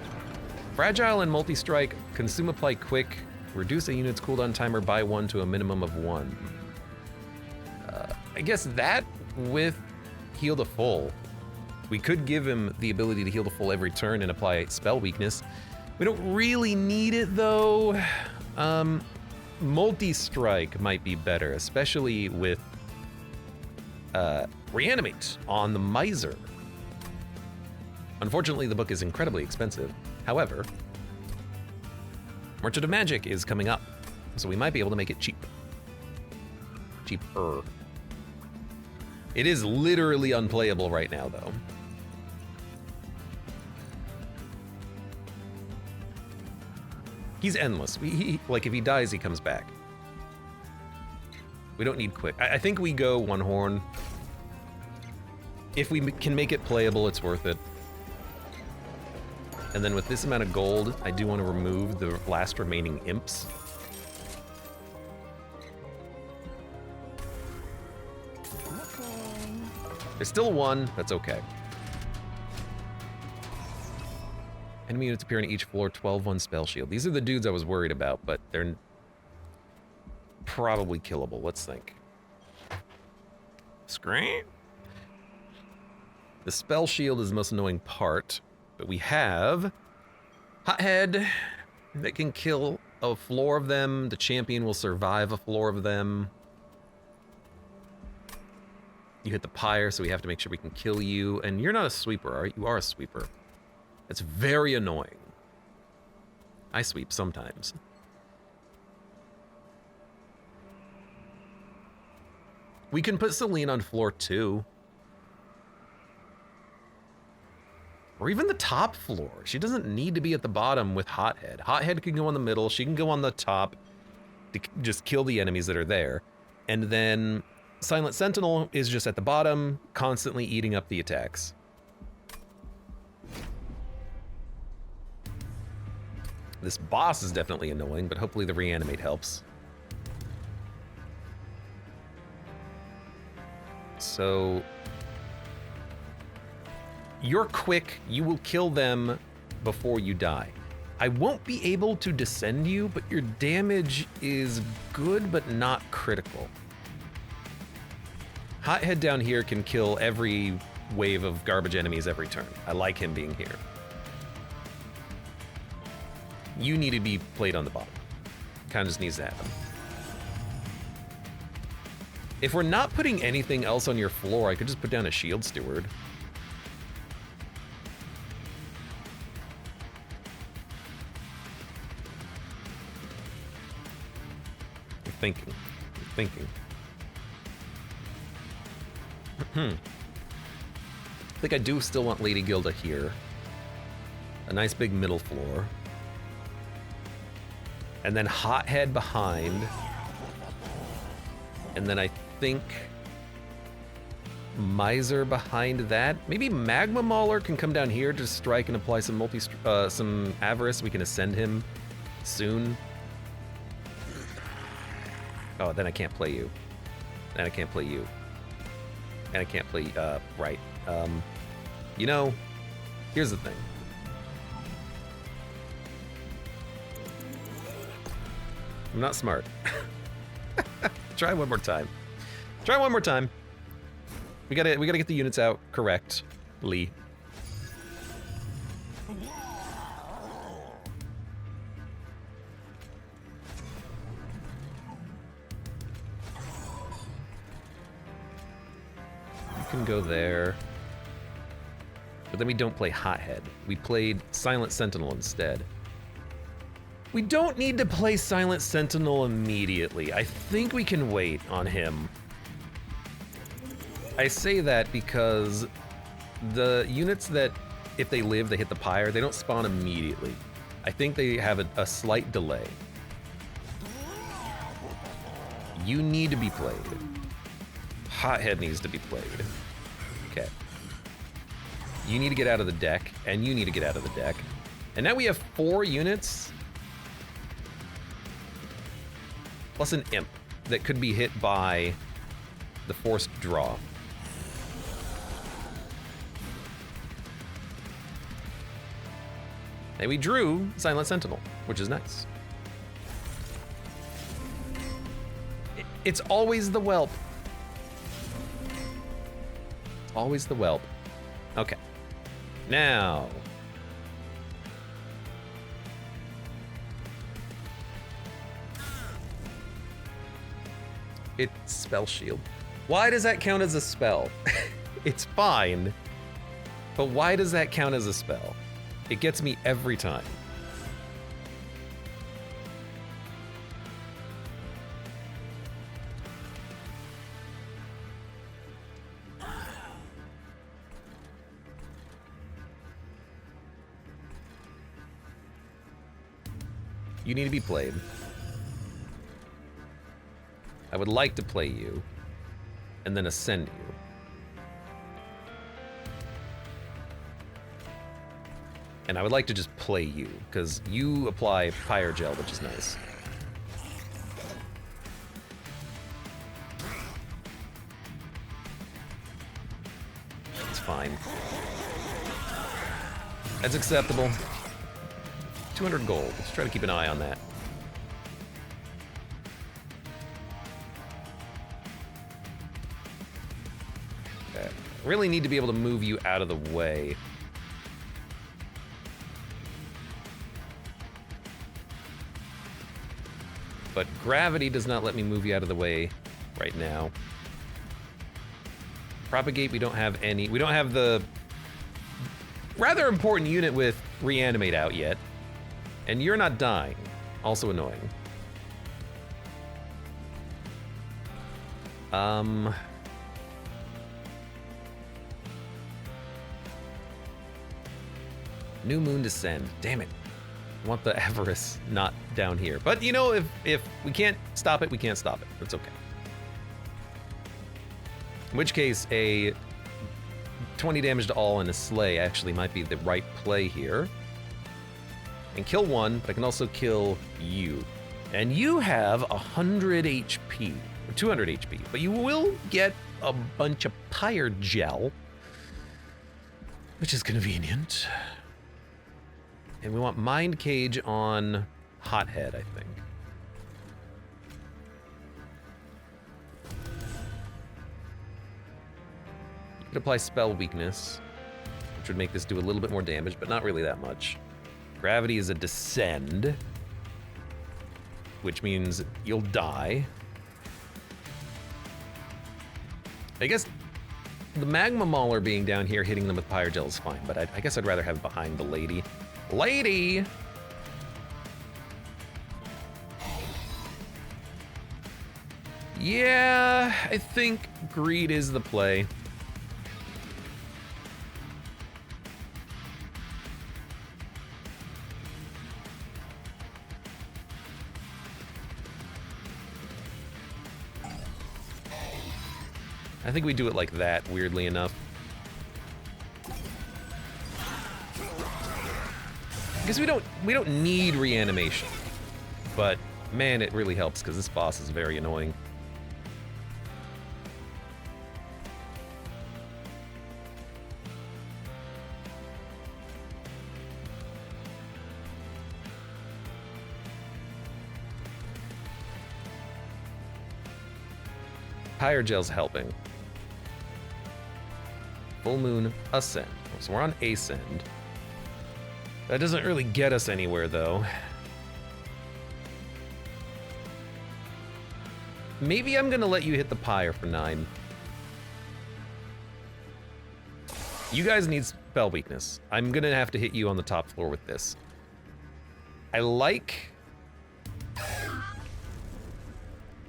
Fragile and multi-strike, consume apply quick, Reduce a unit's cooldown timer by 1 to a minimum of 1. I guess that with heal to full. We could give him the ability to heal to full every turn and apply spell weakness. We don't really need it though. Multi-strike might be better, especially with reanimate on the miser. Unfortunately, the book is incredibly expensive. However, Merchant of Magic is coming up, so we might be able to make it cheap. Cheaper. It is literally unplayable right now, though. He's endless. Like, if he dies, he comes back. We don't need quick. I think we go one horn. If we can make it playable, it's worth it. And then with this amount of gold, I do want to remove the last remaining imps. There's still one, that's okay. Enemy units appear on each floor, 12-1 spell shield. These are the dudes I was worried about, but they're probably killable. Let's think. Scream. The spell shield is the most annoying part, but we have Hothead that can kill a floor of them. The champion will survive a floor of them. You hit the Pyre, so we have to make sure we can kill you. And you're not a sweeper, are you? You are a sweeper. It's very annoying. I sweep sometimes. We can put Celine on floor 2. Or even the top floor. She doesn't need to be at the bottom with Hothead. Hothead can go on the middle. She can go on the top to just kill the enemies that are there. And then Silent Sentinel is just at the bottom, constantly eating up the attacks. This boss is definitely annoying, but hopefully the reanimate helps. So you're quick, you will kill them before you die. I won't be able to descend you, but your damage is good but not critical. Hothead down here can kill every wave of garbage enemies every turn. I like him being here. You need to be played on the bottom. Kind of just needs to happen. If we're not putting anything else on your floor, I could just put down a shield steward. I'm thinking. I think I do still want Lady Gilda here. A nice big middle floor. And then Hothead behind. And then I think Miser behind that. Maybe Magma Mauler can come down here to strike and apply some some Avarice. We can ascend him soon. Oh, then I can't play you. And I can't play you. And I can't play, right. You know, here's the thing. I'm not smart. Try one more time. Try one more time. We gotta get the units out correctly. You can go there. But then we don't play Hothead. We played Silent Sentinel instead. We don't need to play Silent Sentinel immediately. I think we can wait on him. I say that because the units that, if they live, they hit the Pyre, they don't spawn immediately. I think they have a slight delay. You need to be played. Hothead needs to be played. Okay. You need to get out of the deck, and you need to get out of the deck. And now we have 4 units plus an imp that could be hit by the forced draw. And we drew Silent Sentinel, which is nice. It's always the whelp. Always the whelp. Okay. Now. It's spell shield. Why does that count as a spell? It's fine. But why does that count as a spell? It gets me every time. You need to be played. I would like to play you, and then ascend you. And I would like to just play you, because you apply Pyre gel, which is nice. It's fine. That's acceptable. 200 gold. Let's try to keep an eye on that. Okay. Really need to be able to move you out of the way. But gravity does not let me move you out of the way right now. Propagate, we don't have any. We don't have the rather important unit with reanimate out yet. And you're not dying. Also annoying. New Moon Descend. Damn it. I want the Avarice not down here. But you know, if we can't stop it, we can't stop it. That's okay. In which case, a 20 damage to all and a Slay actually might be the right play here. And kill one, but I can also kill you. And you have 100 HP, or 200 HP, but you will get a bunch of Pyre gel, which is convenient. And we want Mind Cage on Hothead, I think. You could apply Spell Weakness, which would make this do a little bit more damage, but not really that much. Gravity is a descend, which means you'll die. I guess the Magma Mauler being down here hitting them with Pyre Gel is fine, but I guess I'd rather have it behind the lady. Lady! Yeah, I think greed is the play. I think we do it like that, weirdly enough. Because we don't need reanimation. But man, it really helps because this boss is very annoying. Pyre Gel's helping. Full Moon, Ascend. So we're on Ascend. That doesn't really get us anywhere, though. Maybe I'm gonna let you hit the Pyre for 9. You guys need spell weakness. I'm gonna have to hit you on the top floor with this. I like...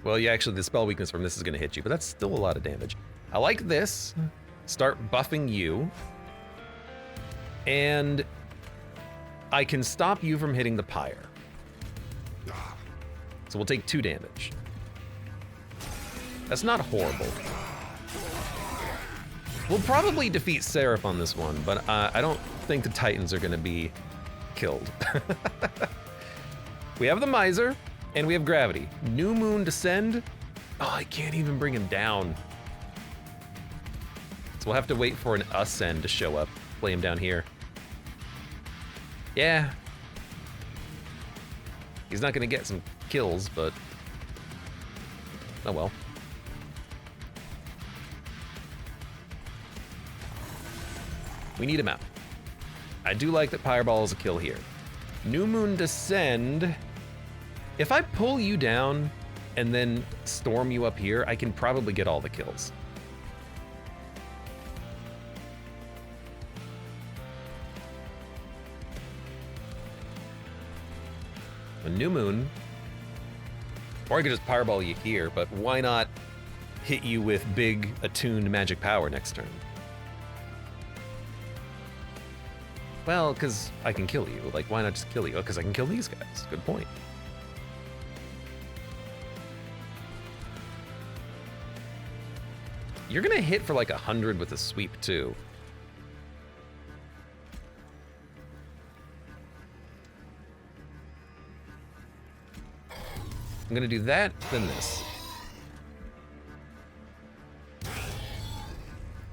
Well, yeah, actually, the spell weakness from this is gonna hit you, but that's still a lot of damage. I like this. Start buffing you. And I can stop you from hitting the Pyre. So we'll take 2 damage. That's not horrible. We'll probably defeat Seraph on this one, but I don't think the Titans are gonna be killed. We have the Miser, and we have Gravity. New Moon Descend. Oh, I can't even bring him down. So we'll have to wait for an Ascend to show up. Play him down here. Yeah. He's not gonna get some kills, but Oh well. We need him out. I do like that Pyreball is a kill here. New Moon Descend. If I pull you down and then storm you up here, I can probably get all the kills. A New Moon. Or I could just Pyreball you here, but why not hit you with big attuned magic power next turn? Well, because I can kill you. Like, why not just kill you? Oh, because I can kill these guys. Good point. You're gonna hit for like 100 with a sweep too. I'm gonna do that, then this.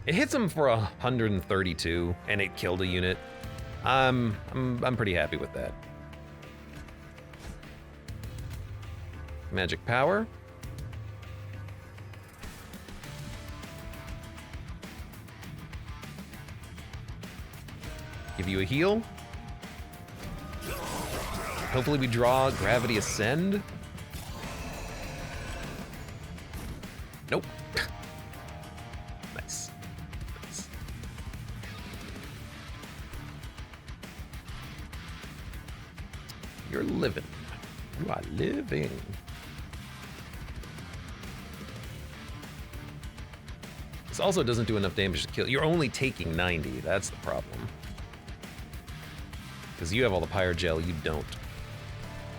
It hits him for 132, and it killed a unit. I'm pretty happy with that. Magic power. Give you a heal. Hopefully we draw Gravity Ascend. Nope. Nice. Nice. You're living. You are living. This also doesn't do enough damage to kill. You're only taking 90. That's the problem. Because you have all the Pyre gel, you don't.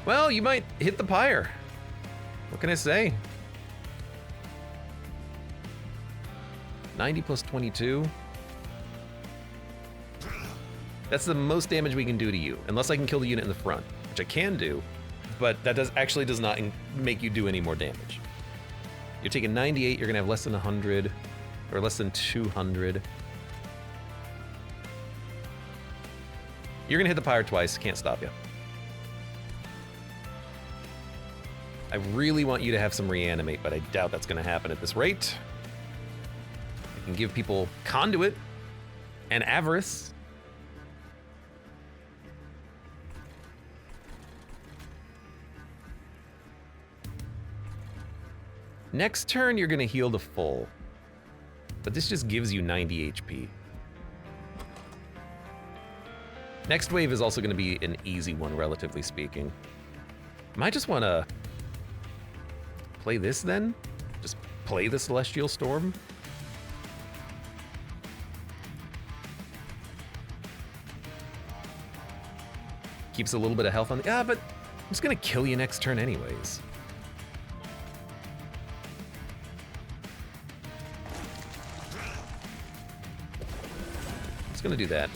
Well, you might hit the Pyre. What can I say? 90 plus 22. That's the most damage we can do to you, unless I can kill the unit in the front, which I can do, but that actually does not make you do any more damage. You're taking 98, you're gonna have less than 100, or less than 200. You're gonna hit the Pyre twice, can't stop you. I really want you to have some reanimate, but I doubt that's gonna happen at this rate. I can give people Conduit and Avarice. Next turn, you're gonna heal to full, but this just gives you 90 HP. Next wave is also gonna be an easy one, relatively speaking. Might just wanna play this then? Just play the Celestial Storm? Keeps a little bit of health on the, but I'm just gonna kill you next turn anyways. Just gonna do that.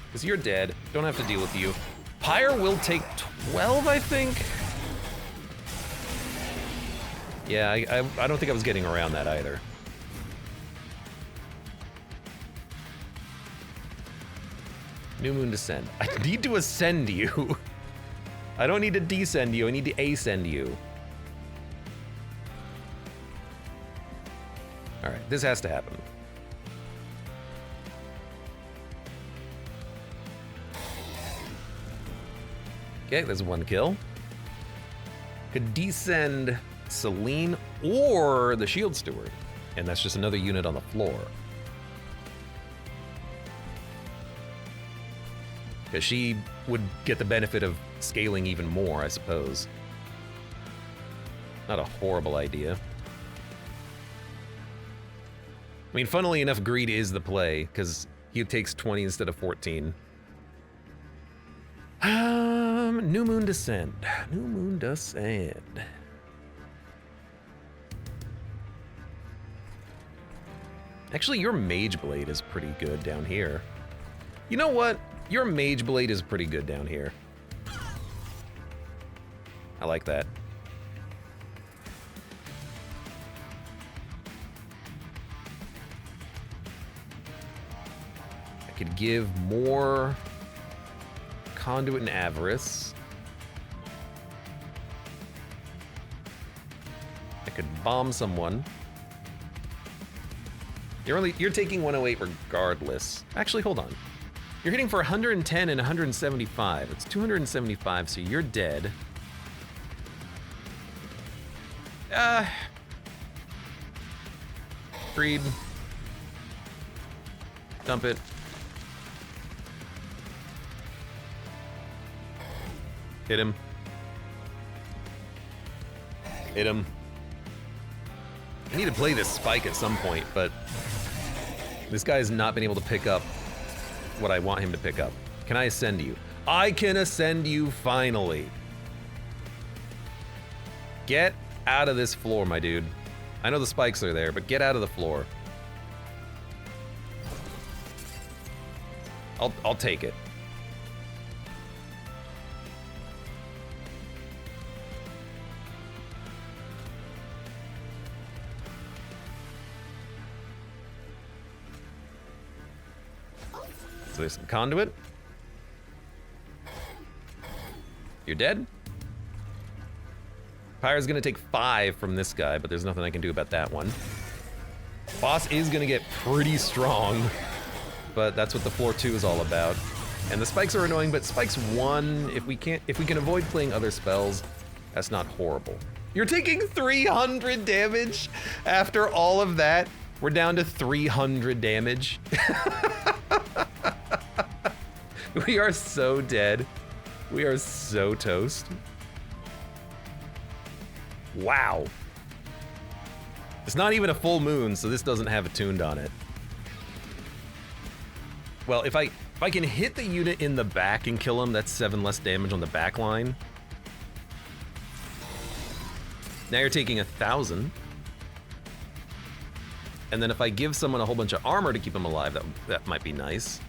Because you're dead, don't have to deal with you. Pyre will take 12, I think? Yeah, I don't think I was getting around that either. New Moon Descend. I need to ascend you. I don't need to descend you, I need to ascend you. Alright, this has to happen. Okay, there's one kill. Could descend Celine or the Shield Steward, and that's just another unit on the floor. Because she would get the benefit of scaling even more, I suppose. Not a horrible idea. I mean, funnily enough, greed is the play, because he takes 20 instead of 14. New Moon Descend. New Moon Descend. Actually, your Mage Blade is pretty good down here. You know what? Your Mage Blade is pretty good down here. I like that. I could give more Conduit and Avarice. could bomb someone. You're taking 108 regardless. Actually, hold on. You're hitting for 110 and 175. It's 275, so you're dead. Creed. Dump it. Hit him. Hit him. I need to play this spike at some point, but this guy's not been able to pick up what I want him to pick up. Can I ascend you? I can ascend you finally. Get out of this floor, my dude. I know the spikes are there, but get out of the floor. I'll take it. So there's some conduit. You're dead. Pyre's gonna take 5 from this guy, but there's nothing I can do about that one. Boss is gonna get pretty strong, but that's what the floor 2 is all about. And the spikes are annoying, but spikes 1, if we can avoid playing other spells, that's not horrible. You're taking 300 damage after all of that. We're down to 300 damage. We are so dead. We are so toast. Wow. It's not even a full moon, so this doesn't have attuned on it. Well, if I can hit the unit in the back and kill him, that's 7 less damage on the back line. Now you're taking 1,000. And then if I give someone a whole bunch of armor to keep him alive, that might be nice.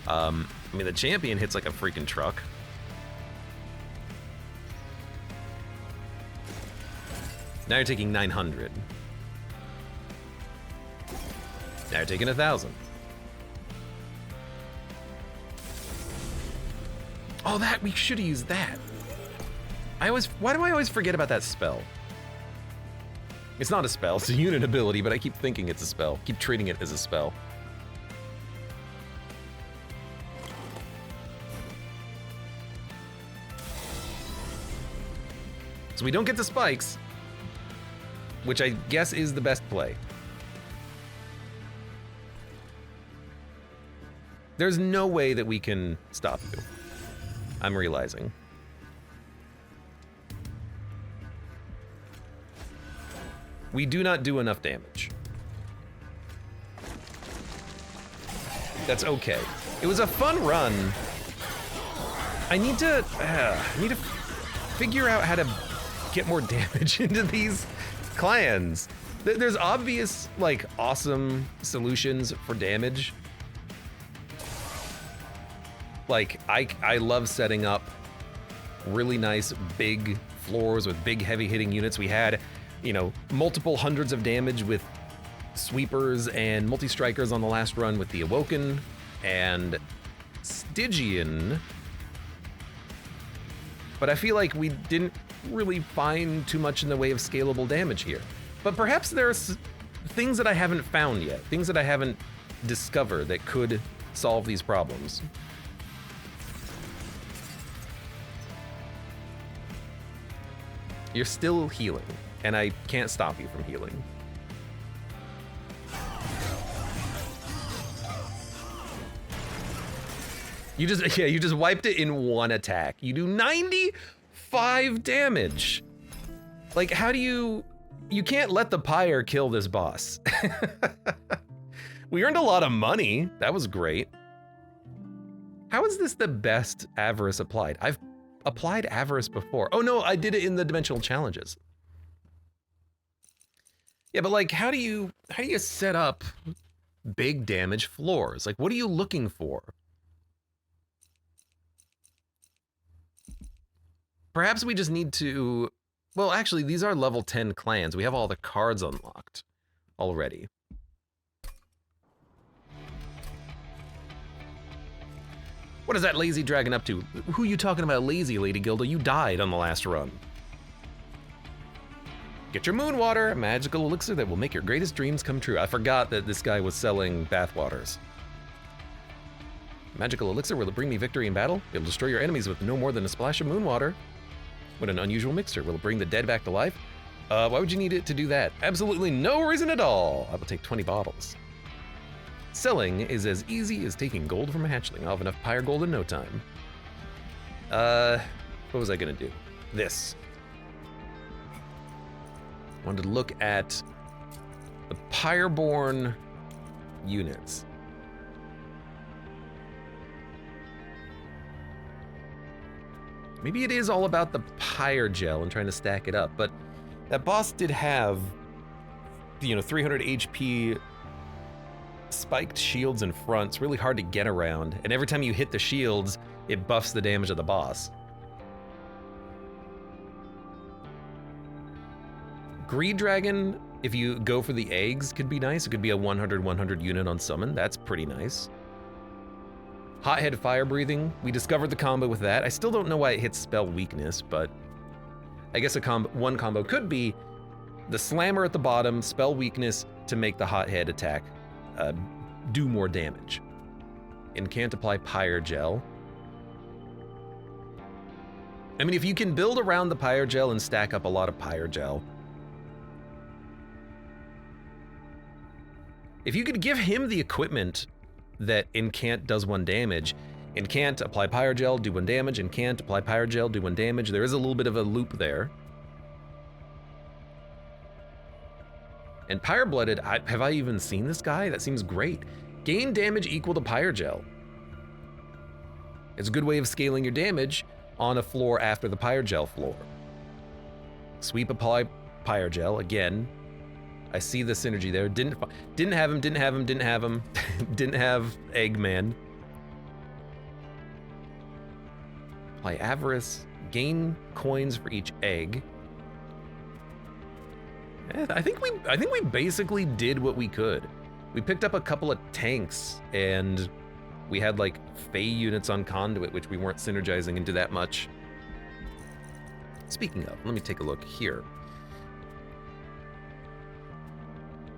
I mean, the champion hits like a freaking truck. Now you're taking 900. Now you're taking 1,000. Oh, we should have used that. Why do I always forget about that spell? It's not a spell, it's a unit ability, but I keep thinking it's a spell. Keep treating it as a spell. So we don't get the spikes, which I guess is the best play. There's no way that we can stop you. I'm realizing. We do not do enough damage. That's okay. It was a fun run. I need to figure out how to get more damage into these clans. There's obvious, like, awesome solutions for damage. Like, I love setting up really nice big floors with big heavy hitting units. We had, you know, multiple hundreds of damage with sweepers and multi-strikers on the last run with the Awoken and Stygian. But I feel like we didn't really find too much in the way of scalable damage here. But perhaps there's things that I haven't found yet, things that I haven't discovered that could solve these problems. You're still healing, and I can't stop you from healing. You just wiped it in one attack. You do 95 damage. Like, how do you can't let the Pyre kill this boss. We earned a lot of money. That was great. How is this the best Avarice applied? I've applied Avarice before. Oh no, I did it in the dimensional challenges. Yeah, but like, how do you set up big damage floors? Like, what are you looking for? Perhaps we just need to, well, actually, these are level 10 clans. We have all the cards unlocked already. What is that lazy dragon up to? Who are you talking about lazy, Lady Gilda? You died on the last run. Get your moon water, a magical elixir that will make your greatest dreams come true. I forgot that this guy was selling bathwaters. Magical elixir, will it bring me victory in battle? It'll destroy your enemies with no more than a splash of moon water. What an unusual mixture. Will it bring the dead back to life? Why would you need it to do that? Absolutely no reason at all. I will take 20 bottles. Selling is as easy as taking gold from a hatchling. I'll have enough Pyre gold in no time. What was I gonna do? This. Wanted to look at the Pyreborn units. Maybe it is all about the Pyre gel and trying to stack it up, but that boss did have, 300 HP spiked shields in front. It's really hard to get around, and every time you hit the shields, it buffs the damage of the boss. Greed Dragon, if you go for the eggs, could be nice. It could be a 100 unit on summon. That's pretty nice. Hothead Fire Breathing, we discovered the combo with that. I still don't know why it hits spell weakness, but I guess one combo could be the Slammer at the bottom, spell weakness to make the Hothead attack do more damage. And can't apply Pyre Gel. I mean, if you can build around the Pyre Gel and stack up a lot of Pyre Gel, if you could give him the equipment that Incant does 1 damage, Incant, apply Pyre Gel, do 1 damage, Incant, apply Pyre Gel, do 1 damage, there is a little bit of a loop there. And Pyre Blooded, have I even seen this guy? That seems great. Gain damage equal to Pyre Gel. It's a good way of scaling your damage on a floor after the Pyre Gel floor. Sweep, apply Pyre Gel, again. I see the synergy there. Didn't have him, didn't have Eggman. Apply Avarice, gain coins for each egg. I think we basically did what we could. We picked up a couple of tanks, and we had like Fey units on Conduit, which we weren't synergizing into that much. Speaking of, let me take a look here.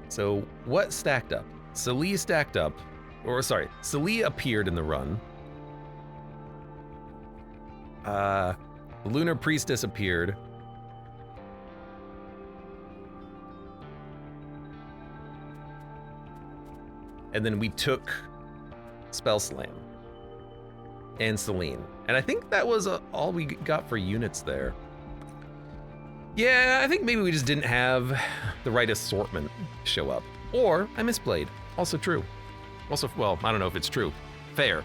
So what stacked up? Celie stacked up, or sorry, Celie appeared in the run. Lunar Priestess appeared. And then we took Spell Slam and Celine. And I think that was all we got for units there. Yeah, I think maybe we just didn't have the right assortment show up. Or I misplayed. Also true. Also, well, I don't know if it's true. Fair.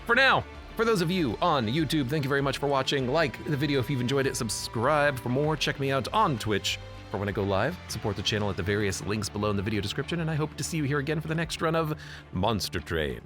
For now, for those of you on YouTube, thank you very much for watching. Like the video if you've enjoyed it. Subscribe for more. Check me out on Twitch for when I go live. Support the channel at the various links below in the video description. And I hope to see you here again for the next run of Monster Train.